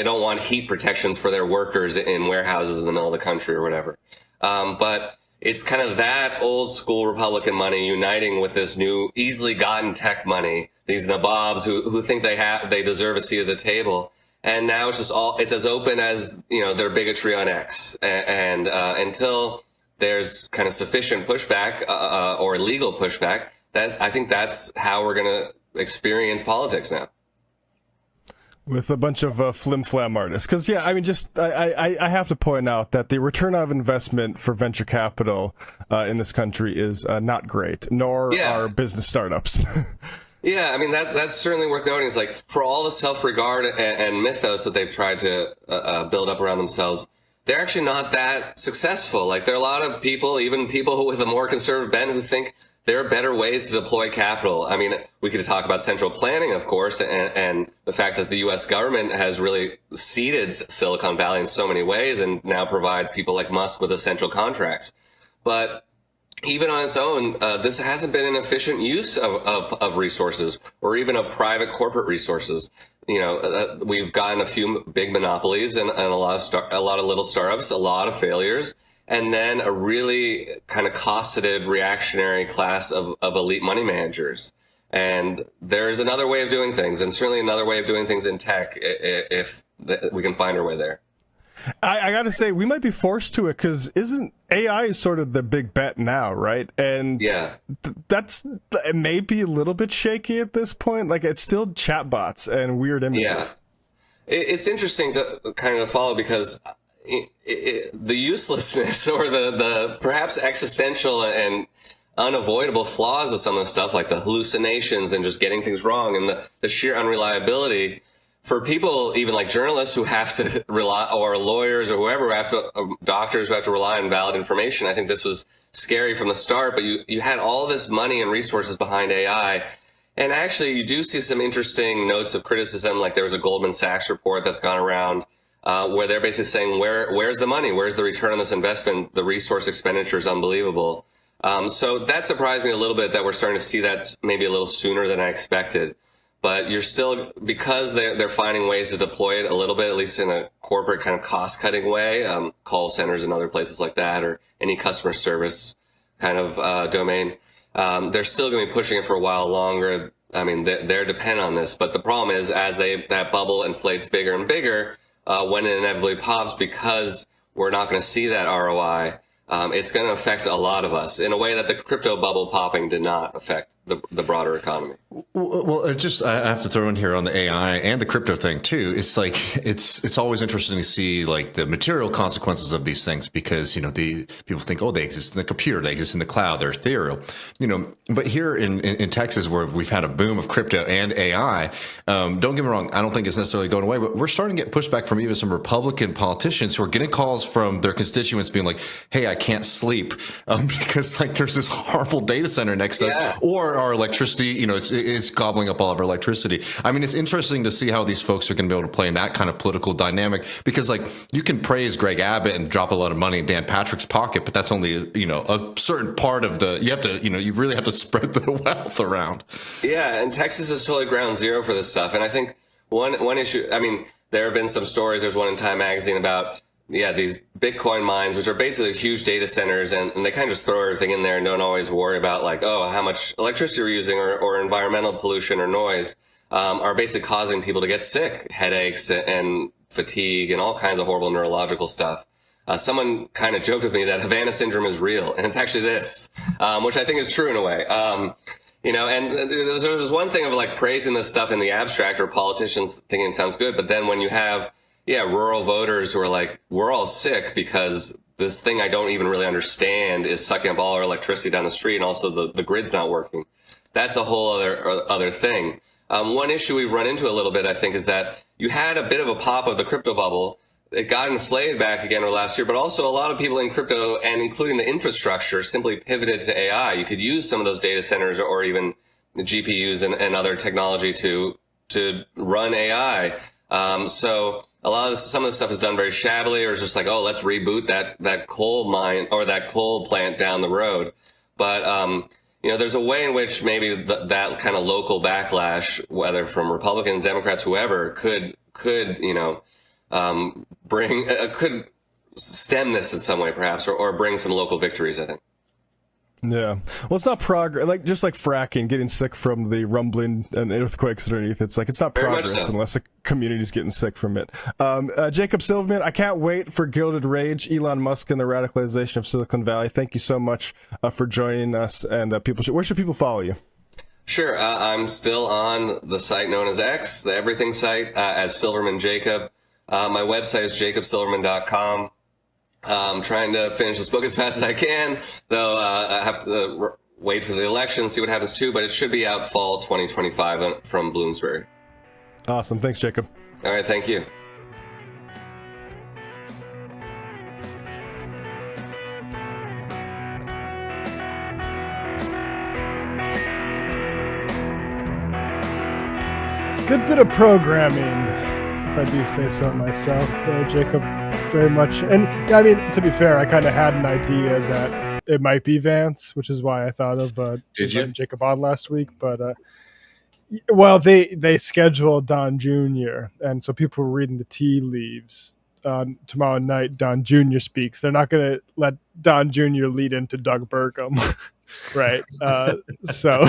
E: don't want heat protections for their workers in warehouses in the middle of the country or whatever. But it's kind of that old school Republican money uniting with this new easily gotten tech money, these nabobs who think they deserve a seat at the table. And now it's as open as, you know, their bigotry on X. And until there's kind of sufficient pushback or legal pushback, I think that's how we're going to experience politics now.
C: With a bunch of flim-flam artists. Because, yeah, I mean, I have to point out that the return of investment for venture capital in this country is not great, nor are business startups.
E: Yeah, I mean, that's certainly worth noting. It's like, for all the self-regard and mythos that they've tried to build up around themselves, they're actually not that successful. Like, there are a lot of people, even people with a more conservative bent, who think there are better ways to deploy capital. I mean, we could talk about central planning, of course, and the fact that the U.S. government has really seeded Silicon Valley in so many ways and now provides people like Musk with essential contracts. But even on its own, this hasn't been an efficient use of resources or even of private corporate resources. You know, we've gotten a few big monopolies and a lot of little startups, a lot of failures, and then a really kind of cosseted reactionary class of elite money managers. And there's another way of doing things, and certainly another way of doing things in tech if we can find our way there.
C: I got to say, we might be forced to it because isn't AI sort of the big bet now, right? And
E: yeah,
C: it may be a little bit shaky at this point. Like, it's still chatbots and weird images.
E: Yeah, it's interesting to kind of follow because the uselessness or the perhaps existential and unavoidable flaws of some of the stuff, like the hallucinations and just getting things wrong and the sheer unreliability. For people, even like journalists who have to rely, or lawyers or whoever, doctors who have to rely on valid information, I think this was scary from the start. But you had all this money and resources behind AI. And actually, you do see some interesting notes of criticism. Like there was a Goldman Sachs report that's gone around where they're basically saying, where's the money? Where's the return on this investment? The resource expenditure is unbelievable. So that surprised me a little bit that we're starting to see that maybe a little sooner than I expected. But you're still, because they're finding ways to deploy it a little bit, at least in a corporate kind of cost-cutting way, call centers and other places like that, or any customer service kind of domain. They're still going to be pushing it for a while longer. I mean, they're dependent on this. But the problem is, as that bubble inflates bigger and bigger, when it inevitably pops, because we're not going to see that ROI, it's going to affect a lot of us in a way that the crypto bubble popping did not affect the broader economy.
D: Well, I have to throw in here on the AI and the crypto thing too. It's like it's always interesting to see like the material consequences of these things, because the people think, oh, they exist in the computer, they exist in the cloud, they're ethereal, But here in Texas, where we've had a boom of crypto and AI, don't get me wrong, I don't think it's necessarily going away, but we're starting to get pushback from even some Republican politicians who are getting calls from their constituents being like, hey, I can't sleep because like there's this horrible data center next to us, or our electricity, it's gobbling up all of our electricity. I mean, it's interesting to see how these folks are going to be able to play in that kind of political dynamic, because like you can praise Greg Abbott and drop a lot of money in Dan Patrick's pocket, but that's only, a certain part of you really have to spread the wealth around.
E: Yeah. And Texas is totally ground zero for this stuff. And I think one issue, I mean, there have been some stories. There's one in Time Magazine about, these Bitcoin mines, which are basically huge data centers, and they kind of just throw everything in there and don't always worry about like, oh, how much electricity we're using, or environmental pollution or noise, are basically causing people to get sick, headaches and fatigue and all kinds of horrible neurological stuff. Someone kind of joked with me that Havana syndrome is real, and it's actually this, which I think is true in a way. And there's one thing of like praising this stuff in the abstract, or politicians thinking it sounds good, but then when you have rural voters who are like, we're all sick because this thing I don't even really understand is sucking up all our electricity down the street, and also the grid's not working. That's a whole other thing. One issue we've run into a little bit, I think, is that you had a bit of a pop of the crypto bubble. It got inflated back again over last year, but also a lot of people in crypto, and including the infrastructure, simply pivoted to AI. You could use some of those data centers or even the GPUs and other technology to run AI. So some of the stuff is done very shabbily, or it's just like, oh, let's reboot that coal mine or that coal plant down the road. But, there's a way in which maybe that kind of local backlash, whether from Republicans, Democrats, whoever, could stem this in some way, perhaps, or bring some local victories, I think.
C: Yeah. Well, it's not progress. Just like fracking, getting sick from the rumbling and earthquakes underneath. It's not
E: Very much
C: progress
E: so.
C: unless the community's getting sick from it. Jacob Silverman, I can't wait for Gilded Rage, Elon Musk and the radicalization of Silicon Valley. Thank you so much for joining us. And where should people follow you?
E: Sure. I'm still on the site known as X, the everything site, as Silverman Jacob. My website is jacobsilverman.com. I'm trying to finish this book as fast as I can, though I have to wait for the election, see what happens too, but it should be out fall 2025 from Bloomsbury.
C: Awesome. Thanks, Jacob.
E: All right, thank you.
C: Good bit of programming, if I do say so myself, there, Jacob, very much. And I mean, to be fair, I kind of had an idea that it might be Vance, which is why I thought of Jacob on last week. But they scheduled Don Jr., and so people were reading the tea leaves. Tomorrow night, Don Jr. speaks. They're not going to let Don Jr. lead into Doug Burgum, right? So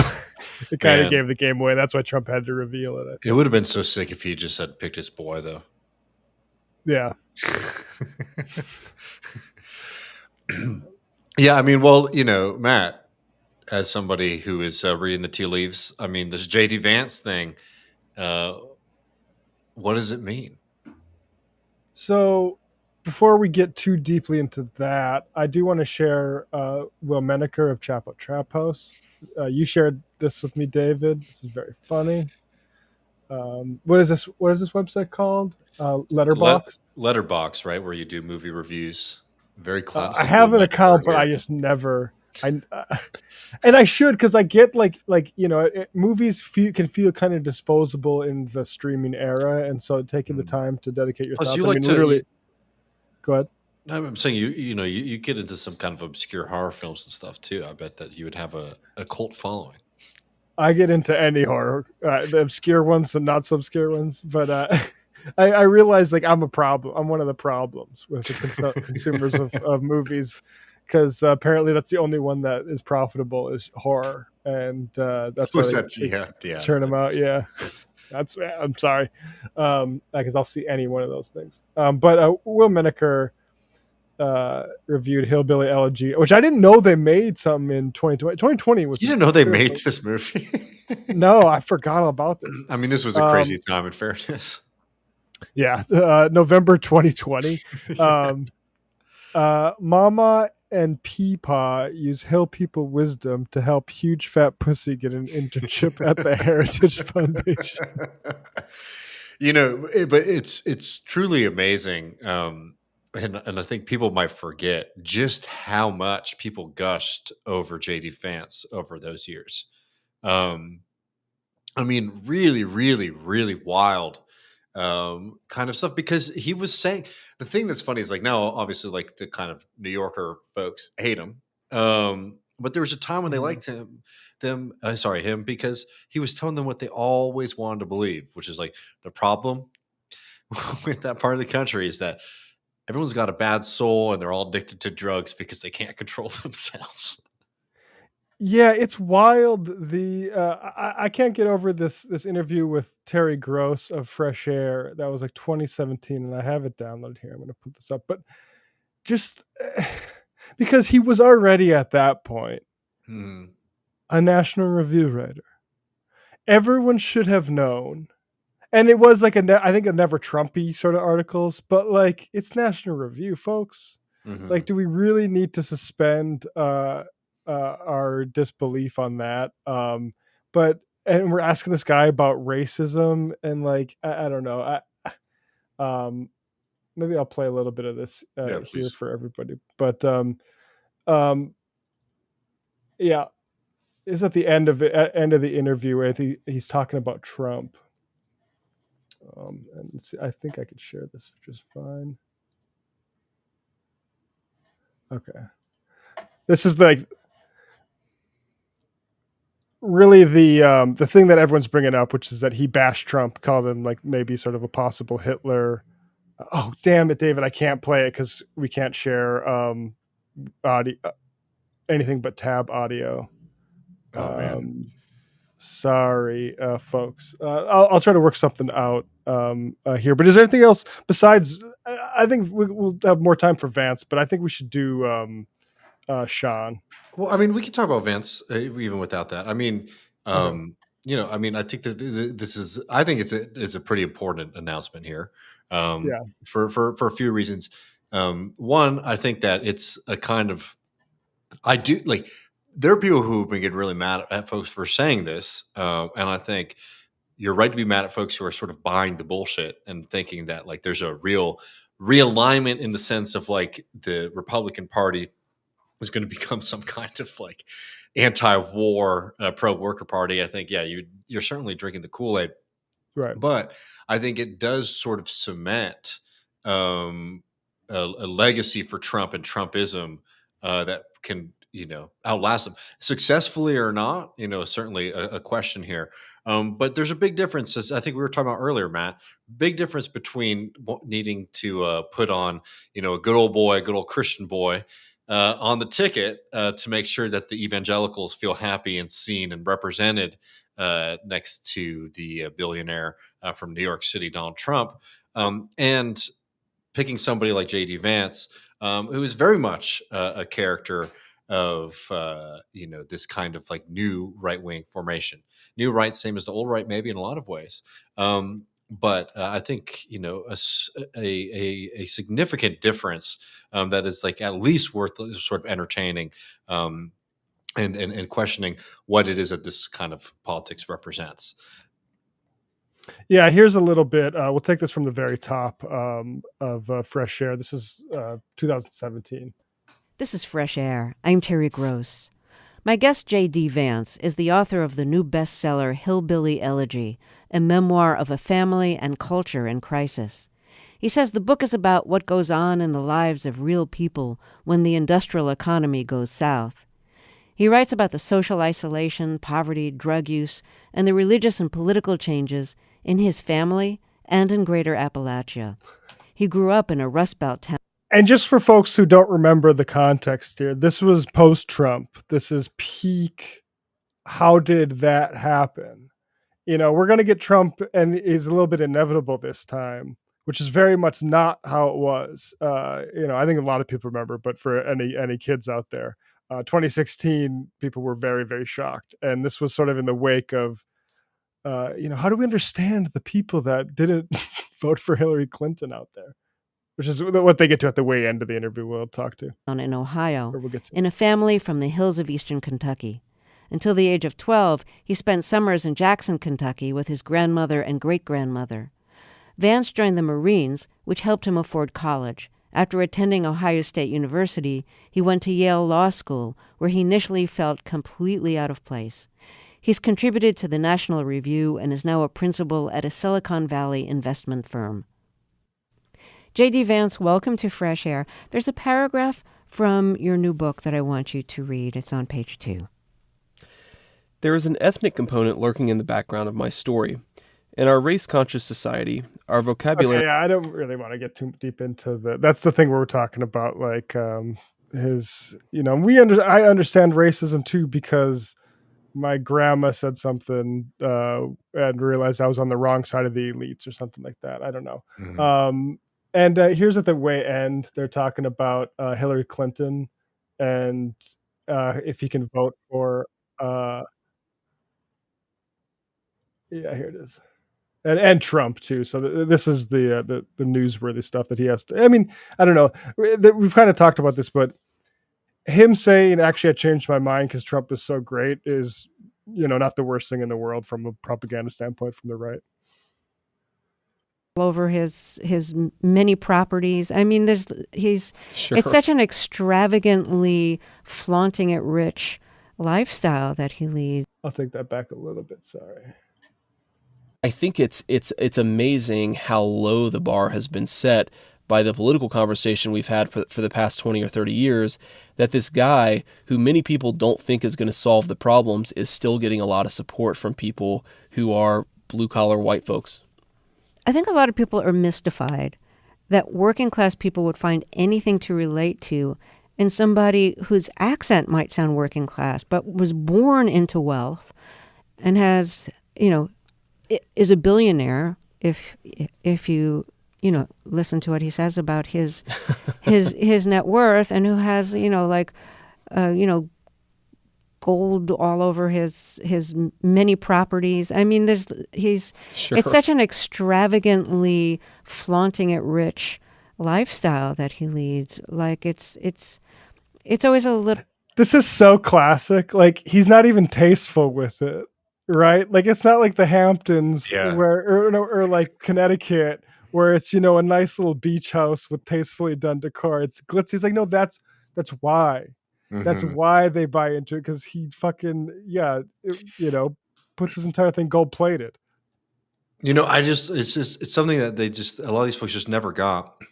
C: it kind of gave the game away. That's why Trump had to reveal it.
D: It would have been so sick if he just had picked his boy, though.
C: Yeah.
D: Yeah, I mean, well, Matt, as somebody who is reading the tea leaves, I mean, this JD Vance thing, what does it mean?
C: So before we get too deeply into that, I do want to share Will Menaker of Chapo Trap House. You shared this with me, David. This is very funny. What is this website called? Letterboxd?
D: Letterboxd, right, where you do movie reviews. Very classic.
C: I have an account, but I just never. And I should, because I get movies can feel kind of disposable in the streaming era, and so taking the time to dedicate your
D: Plus,
C: thoughts.
D: you like
C: literally. Go ahead.
D: I'm saying you get into some kind of obscure horror films and stuff too. I bet that you would have a cult following.
C: I get into any horror, the obscure ones, the not so obscure ones, but I realize like I'm a problem. I'm one of the problems with the consumers of movies, because apparently that's the only one that is profitable is horror, and that's why
D: Was that?
C: they
D: Yeah.
C: churn them out. Yeah, I'm sorry, because I'll see any one of those things. But Will Menaker reviewed Hillbilly Elegy, which I didn't know they made something in 2020. 2020 was
D: You didn't know they made this movie?
C: No, I forgot all about this.
D: I mean, this was a crazy time. In fairness,
C: Yeah, November 2020. Mama and Peepaw use Hill People wisdom to help huge fat pussy get an internship at the Heritage Foundation.
D: but it's truly amazing. And I think people might forget just how much people gushed over JD Vance over those years. Um, I mean, really, really, really wild kind of stuff, because he was saying the thing that's funny is like now, obviously, like the kind of New Yorker folks hate him. But there was a time when they liked him, because he was telling them what they always wanted to believe, which is like the problem with that part of the country is that everyone's got a bad soul and they're all addicted to drugs because they can't control themselves.
C: Yeah, it's wild. I can't get over this interview with Terry Gross of Fresh Air. That was like 2017, and I have it downloaded here. I'm going to put this up, but just because he was already at that point a National Review writer, everyone should have known. And it was like I think a never Trumpy sort of articles, but like it's National Review, folks. Like, do we really need to suspend our disbelief on that? And we're asking this guy about racism, and like I don't know. Maybe I'll play a little bit of this here
D: please.
C: for everybody. But yeah, it's at the end of the interview where he's talking about Trump. And I think I could share this just fine. Okay. This is like really the thing that everyone's bringing up, which is that he bashed Trump, called him like maybe sort of a possible Hitler. Oh, damn it, David. I can't play it because we can't share audio, anything but tab audio.
D: Oh, man.
C: Sorry, folks. I'll try to work something out here. But is there anything else besides? I think we'll have more time for Vance, but I think we should do Sean.
D: Well, I mean, we could talk about Vance even without that. I mean,
C: Okay.
D: I mean, I think that this is. I think it's a pretty important announcement here.
C: Yeah.
D: For a few reasons. One, I think that it's a kind of. I do like. There are people who have been getting really mad at folks for saying this, and I think you're right to be mad at folks who are sort of buying the bullshit and thinking that like there's a real realignment in the sense of like the Republican Party is going to become some kind of like anti-war pro-worker party. I think you're certainly drinking the Kool-Aid,
C: Right.
D: but I think it does sort of cement a legacy for Trump and Trumpism that can outlast them successfully or not. Certainly a question here. But there's a big difference, as I think we were talking about earlier, Matt. Big difference between needing to put on, a good old Christian boy on the ticket to make sure that the evangelicals feel happy and seen and represented next to the billionaire from New York City, Donald Trump, and picking somebody like JD Vance, who is very much a character of this kind of like new right wing formation. New right, same as the old right, maybe in a lot of ways. But I think a significant difference that is like at least worth sort of entertaining and questioning what it is that this kind of politics represents.
C: Yeah, here's a little bit. We'll take this from the very top of Fresh Air. This is 2017.
F: This is Fresh Air. I'm Terry Gross. My guest, JD Vance, is the author of the new bestseller Hillbilly Elegy, a memoir of a family and culture in crisis. He says the book is about what goes on in the lives of real people when the industrial economy goes south. He writes about the social isolation, poverty, drug use, and the religious and political changes in his family and in Greater Appalachia. He grew up in a Rust Belt town.
C: And just for folks who don't remember the context here, this was post-Trump. This is peak. How did that happen? We're going to get Trump, and is a little bit inevitable this time, which is very much not how it was. I think a lot of people remember, but for any kids out there, 2016, people were very, very shocked. And this was sort of in the wake of, how do we understand the people that didn't vote for Hillary Clinton out there? Which is what they get to at the way end of the interview we'll talk to.
F: In Ohio,
C: We'll get to.
F: In a family from the hills of eastern Kentucky. Until the age of 12, he spent summers in Jackson, Kentucky with his grandmother and great-grandmother. Vance joined the Marines, which helped him afford college. After attending Ohio State University, he went to Yale Law School, where he initially felt completely out of place. He's contributed to the National Review and is now a principal at a Silicon Valley investment firm. JD Vance, welcome to Fresh Air. There's a paragraph from your new book that I want you to read. It's on page 2.
G: There is an ethnic component lurking in the background of my story. In our race-conscious society, our vocabulary...
C: Okay, yeah, I don't really want to get too deep into that's the thing we're talking about, like his, I understand racism too, because my grandma said something and realized I was on the wrong side of the elites or something like that. I don't know. Mm-hmm. And here's at the way end, they're talking about Hillary Clinton and if he can vote for... yeah, here it is. And Trump too. So this is the newsworthy stuff that he has to. I mean, I don't know. We've kind of talked about this, but him saying, "Actually, I changed my mind because Trump is so great," is not the worst thing in the world from a propaganda standpoint from the right.
F: Over his many properties. I mean, it's such an extravagantly flaunting it rich lifestyle that he leads.
C: I'll take that back a little bit. Sorry.
G: I think it's amazing how low the bar has been set by the political conversation we've had for the past 20 or 30 years, that this guy, who many people don't think is going to solve the problems, is still getting a lot of support from people who are blue-collar white folks.
F: I think a lot of people are mystified that working-class people would find anything to relate to in somebody whose accent might sound working-class, but was born into wealth and has, is a billionaire if you listen to what he says about his net worth, and who has gold all over his many properties. I mean, it's such an extravagantly flaunting it rich lifestyle that he leads. Like it's always a little.
C: This is so classic. Like, he's not even tasteful with it. Right? Like, it's not like the Hamptons or like Connecticut, where it's, a nice little beach house with tastefully done decor. It's glitzy. He's like, no, that's why. Mm-hmm. That's why they buy into it, because he fucking, puts his entire thing gold plated.
D: It's something that a lot of these folks just never got.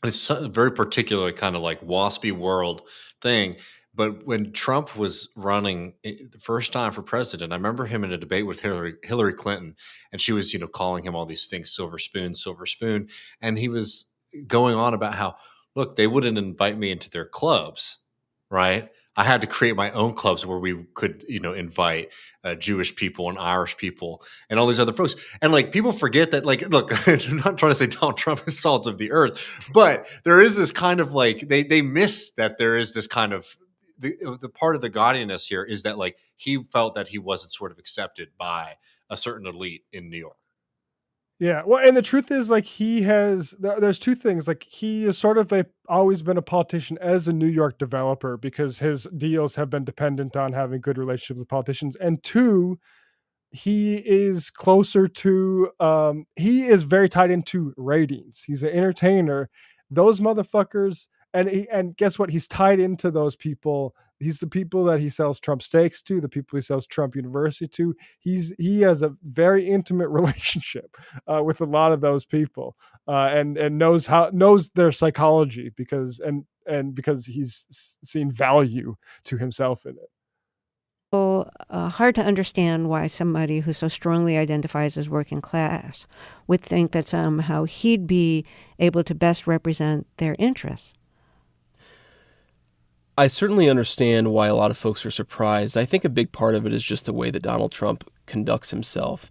D: It's a very particular kind of like waspy world thing. But when Trump was running the first time for president, I remember him in a debate with Hillary Clinton, and she was, calling him all these things, silver spoon. And he was going on about how, look, they wouldn't invite me into their clubs, right? I had to create my own clubs where we could, invite Jewish people and Irish people and all these other folks. And like, people forget that, like, look, I'm not trying to say Donald Trump is salt of the earth, but there is this kind of like, they miss that there is this kind of, the part of the gaudiness here is that, like, he felt that he wasn't sort of accepted by a certain elite in New York.
C: Yeah. Well, and the truth is, like, there's two things. Like, he is sort of always been a politician as a New York developer, because his deals have been dependent on having good relationships with politicians. And two, he is closer to, he is very tied into ratings. He's an entertainer. Those motherfuckers. And guess what? He's tied into those people He's the people that he sells Trump steaks to, the people he sells Trump University to. He has a very intimate relationship with a lot of those people, and knows their psychology because he's seen value to himself in it.
F: So hard to understand why somebody who so strongly identifies as working class would think that somehow he'd be able to best represent their interests.
G: I certainly understand why a lot of folks are surprised. I think a big part of it is just the way that Donald Trump conducts himself.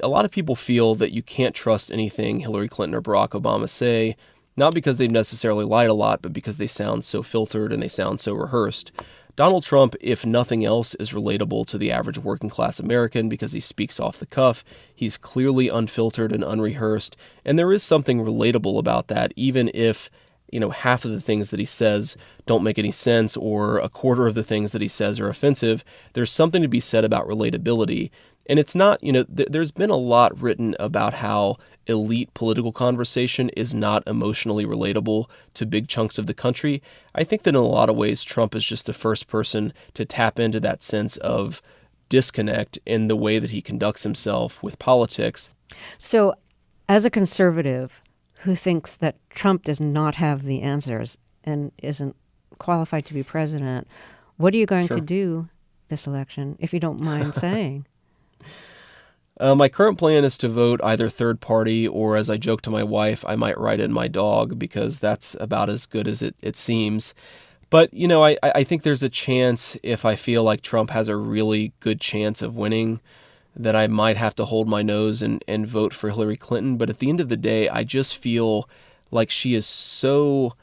G: A lot of people feel that you can't trust anything Hillary Clinton or Barack Obama say, not because they've necessarily lied a lot, but because they sound so filtered and they sound so rehearsed. Donald Trump, if nothing else, is relatable to the average working class American because he speaks off the cuff. He's clearly unfiltered and unrehearsed, and there is something relatable about that, even if half of the things that he says don't make any sense or a quarter of the things that he says are offensive. There's something to be said about relatability. And it's not, there's been a lot written about how elite political conversation is not emotionally relatable to big chunks of the country. I think that in a lot of ways, Trump is just the first person to tap into that sense of disconnect in the way that he conducts himself with politics.
F: So as a conservative who thinks that Trump does not have the answers and isn't qualified to be president, what are you going to do this election, if you don't mind saying?
G: My current plan is to vote either third party or, as I joke to my wife, I might write in my dog because that's about as good as it seems. But, I think there's a chance, if I feel like Trump has a really good chance of winning, that I might have to hold my nose and vote for Hillary Clinton. But at the end of the day, I just feel like she is so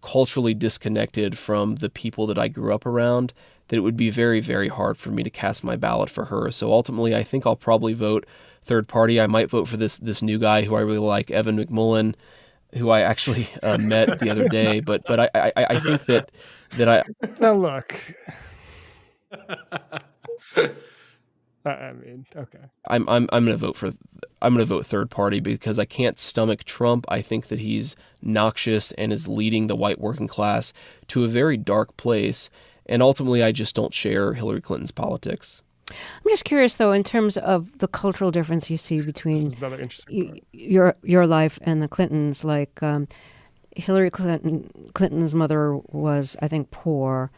G: culturally disconnected from the people that I grew up around that it would be very, very hard for me to cast my ballot for her. So ultimately, I think I'll probably vote third party. I might vote for this new guy who I really like, Evan McMullen, who I actually met the other day. But I think that I...
C: Now look... I mean, okay.
G: I'm going to vote third party because I can't stomach Trump. I think that he's noxious and is leading the white working class to a very dark place. And ultimately, I just don't share Hillary Clinton's politics.
F: I'm just curious, though, in terms of the cultural difference you see between your life and the Clintons. Like Hillary Clinton's mother was, I think, poor.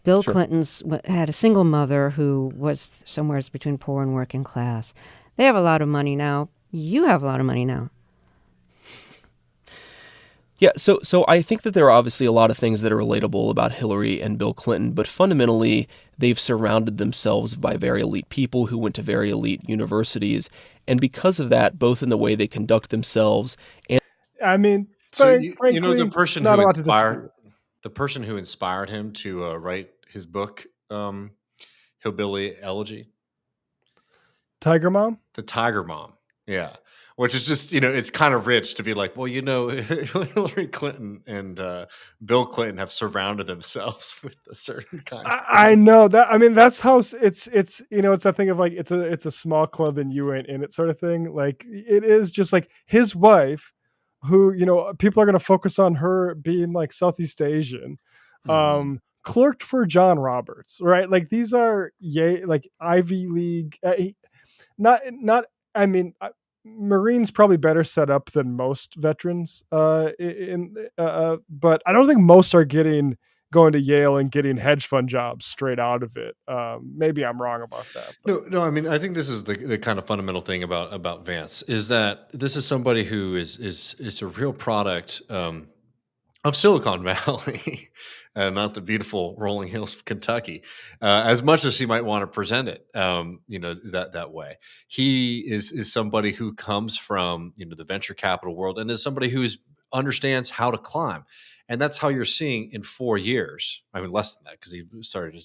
F: Bill Clinton's had a single mother who was somewhere between poor and working class. They have a lot of money now. You have a lot of money now.
G: Yeah, so I think that there are obviously a lot of things that are relatable about Hillary and Bill Clinton, but fundamentally, they've surrounded themselves by very elite people who went to very elite universities. And because of that, both in the way they conduct themselves and...
C: I mean,
D: frankly,
C: the
D: person who inspired him to write his book, Hillbilly Elegy.
C: Tiger Mom?
D: The Tiger Mom, yeah. Which is just, it's kind of rich to be like, well, Hillary Clinton and Bill Clinton have surrounded themselves with a certain kind of...
C: I know that. I mean, that's how it's that thing of like, it's a small club and you ain't in it sort of thing. Like, it is just like his wife, who, people are going to focus on her being like Southeast Asian, clerked for John Roberts, right? Like, these are like Ivy League, Marines probably better set up than most veterans, but I don't think most are going to Yale and getting hedge fund jobs straight out of it. Maybe I'm wrong about that.
D: But. No. I mean, I think this is the kind of fundamental thing about Vance is that this is somebody who is a real product of Silicon Valley, not the beautiful rolling hills of Kentucky, as much as he might want to present it, that way. He is somebody who comes from the venture capital world and is somebody who understands how to climb. And that's how you're seeing in 4 years. I mean, less than that, because he started,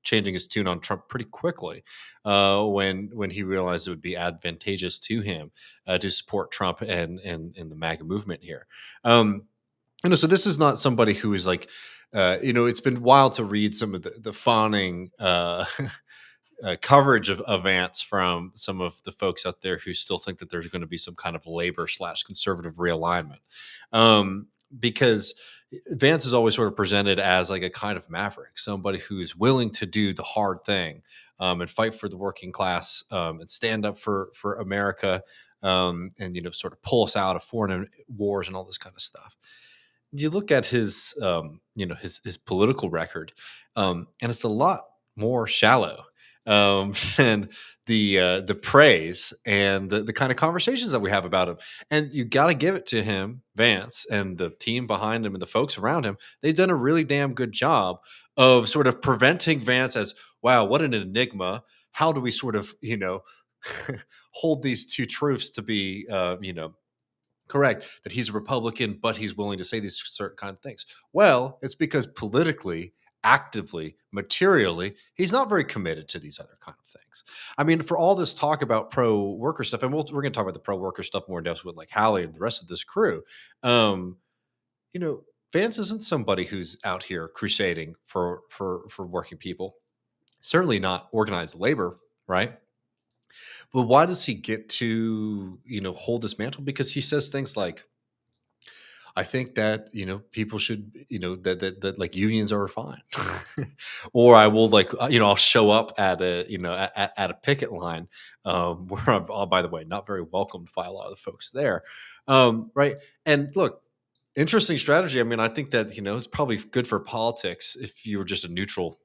D: changing his tune on Trump pretty quickly when he realized it would be advantageous to him to support Trump and the MAGA movement here. So this is not somebody who is like, it's been wild to read some of the fawning coverage of Vance from some of the folks out there who still think that there's going to be some kind of labor/conservative realignment. Because Vance is always sort of presented as like a kind of maverick, somebody who's willing to do the hard thing, and fight for the working class, and stand up for America, and sort of pull us out of foreign wars and all this kind of stuff. You look at his his political record, and it's a lot more shallow, than the praise and the kind of conversations that we have about him. And you got to give it to him, Vance, and the team behind him and the folks around him. They've done a really damn good job of sort of preventing Vance as, wow, what an enigma. How do we sort of hold these two truths to be correct, that he's a Republican, but he's willing to say these certain kind of things? Well, it's because politically, actively, materially, he's not very committed to these other kind of things. I mean, for all this talk about pro worker stuff, and we're going to talk about the pro worker stuff more in depth with like Hallie and the rest of this crew. Um, Vance isn't somebody who's out here crusading for working people. Certainly not organized labor, right? But why does he get to, hold this mantle? Because he says things like, I think that, people should, that like unions are fine. Or I will like, I'll show up at a, at a picket line, where I'm, oh, by the way, not very welcomed by a lot of the folks there. Right. And look, interesting strategy. I mean, I think that, it's probably good for politics if you were just a neutral,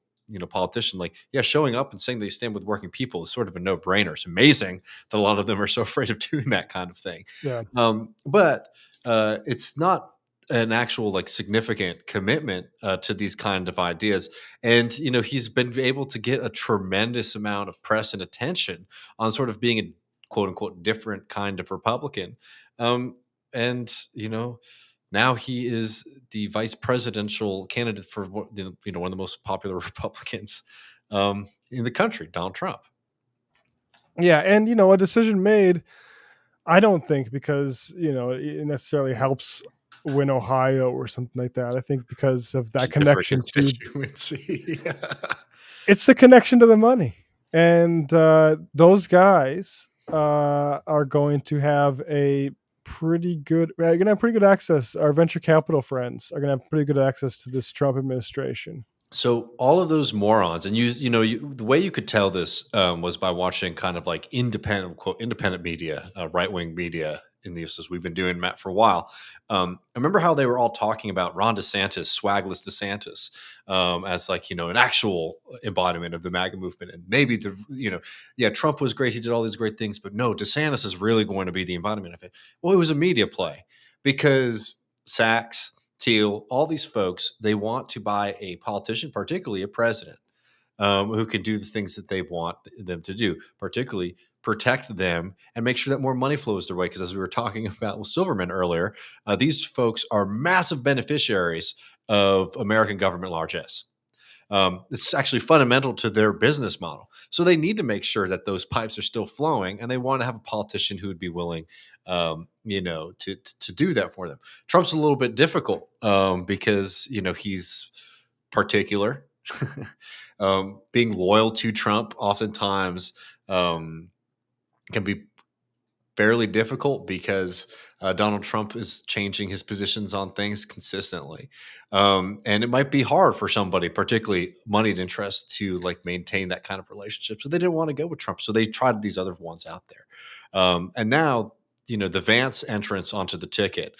D: politician. Like, yeah, showing up and saying they stand with working people is sort of a no-brainer. It's amazing that a lot of them are so afraid of doing that kind of thing.
C: Yeah.
D: But it's not an actual like significant commitment to these kind of ideas. And, he's been able to get a tremendous amount of press and attention on sort of being a quote unquote different kind of Republican. And, now he is the vice presidential candidate for one of the most popular Republicans in the country, Donald Trump.
C: Yeah, and a decision made, I don't think because it necessarily helps win Ohio or something like that. I think because of that connection to it's a connection to the money, and those guys are going to have pretty good access. Our venture capital friends are going to have pretty good access to this Trump administration.
D: So all of those morons, and the way you could tell this was by watching kind of like independent media, right wing media in the as we've been doing, Matt, for a while. I remember how they were all talking about Ron DeSantis, swagless DeSantis, as like an actual embodiment of the MAGA movement, and maybe Trump was great, he did all these great things, but no, DeSantis is really going to be the embodiment of it. Well, it was a media play because Sachs, Teal, all these folks, they want to buy a politician, particularly a president, who can do the things that they want them to do, particularly protect them and make sure that more money flows their way. Because as we were talking about with Silverman earlier, these folks are massive beneficiaries of American government largesse. It's actually fundamental to their business model. So they need to make sure that those pipes are still flowing, and they want to have a politician who would be willing, to do that for them. Trump's a little bit difficult because, he's particular. Being loyal to Trump oftentimes can be fairly difficult because Donald Trump is changing his positions on things consistently. And it might be hard for somebody, particularly moneyed interests, to like maintain that kind of relationship. So they didn't want to go with Trump. So they tried these other ones out there. And now, the Vance entrance onto the ticket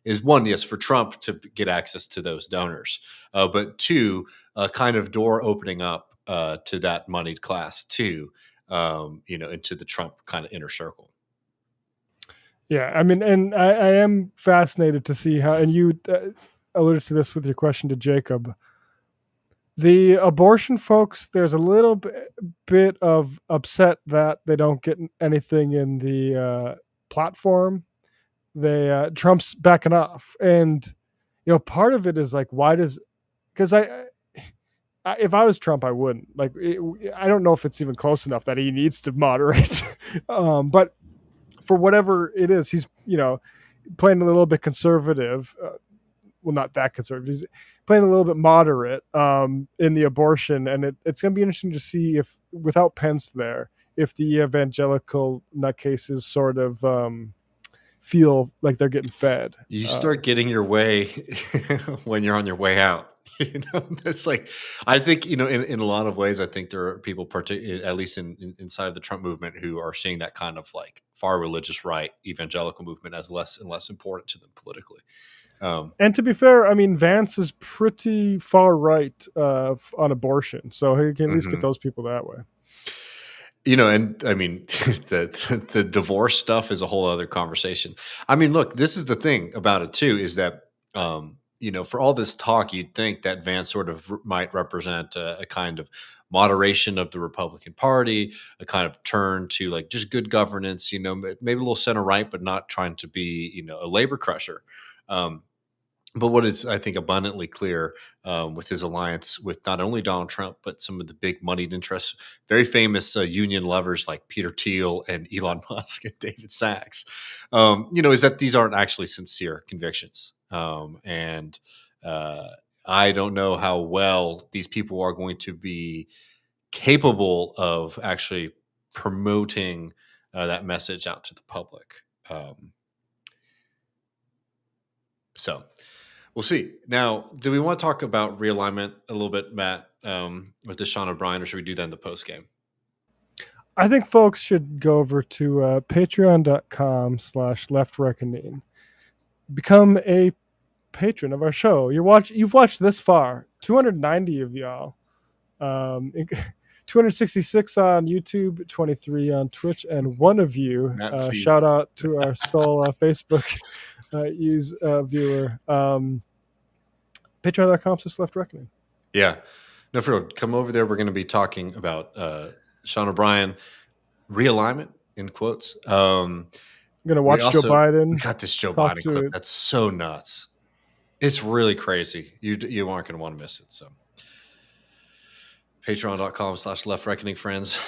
D: is one, yes, for Trump to get access to those donors, but two, kind of door opening up to that moneyed class too, into the Trump kind of inner circle.
C: Yeah, I mean, and I am fascinated to see how, and you alluded to this with your question to Jacob, the abortion folks, there's a little bit of upset that they don't get anything in the platform. Trump's backing off, and part of it is like, why does? Because if I was Trump, I wouldn't I don't know if it's even close enough that he needs to moderate, but for whatever it is, he's playing a little bit conservative. Well, not that conservative. He's playing a little bit moderate in the abortion, and it's going to be interesting to see if, without Pence there, if the evangelical nutcases sort of feel like they're getting fed.
D: You start getting your way when you're on your way out. It's like, I think, in a lot of ways, I think there are people, at least inside of the Trump movement, who are seeing that kind of like far religious right evangelical movement as less and less important to them politically.
C: And to be fair, I mean, Vance is pretty far right on abortion, so he can at least get those people that way.
D: And I mean, the divorce stuff is a whole other conversation. I mean, look, this is the thing about it too, is that, for all this talk, you'd think that Vance sort of might represent a kind of moderation of the Republican Party, a kind of turn to like just good governance, maybe a little center right, but not trying to be, a labor crusher. But what is, I think, abundantly clear with his alliance with not only Donald Trump, but some of the big moneyed interests, very famous union lovers like Peter Thiel and Elon Musk and David Sachs, is that these aren't actually sincere convictions. And I don't know how well these people are going to be capable of actually promoting that message out to the public. So we'll see. Now, do we want to talk about realignment a little bit, Matt, with Deshaun O'Brien, or should we do that in the post game?
C: I think folks should go over to patreon.com/leftreckoning. Become a patron of our show. You've watched this far. 290 of y'all. 266 on YouTube, 23 on Twitch, and one of you, shout out to our sole Facebook viewer, patreon.com/leftreckoning.
D: Yeah. No, for real. Come over there. We're going to be talking about Sean O'Brien realignment, in quotes.
C: I'm going to watch Joe Biden.
D: We got this Joe Biden clip. That's so nuts. It's really crazy. You aren't going to want to miss it. So patreon.com/leftreckoning, friends.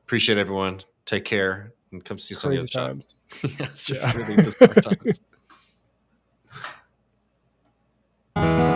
D: Appreciate everyone. Take care and come see us on the other
C: times.
D: Yeah, really bizarre times.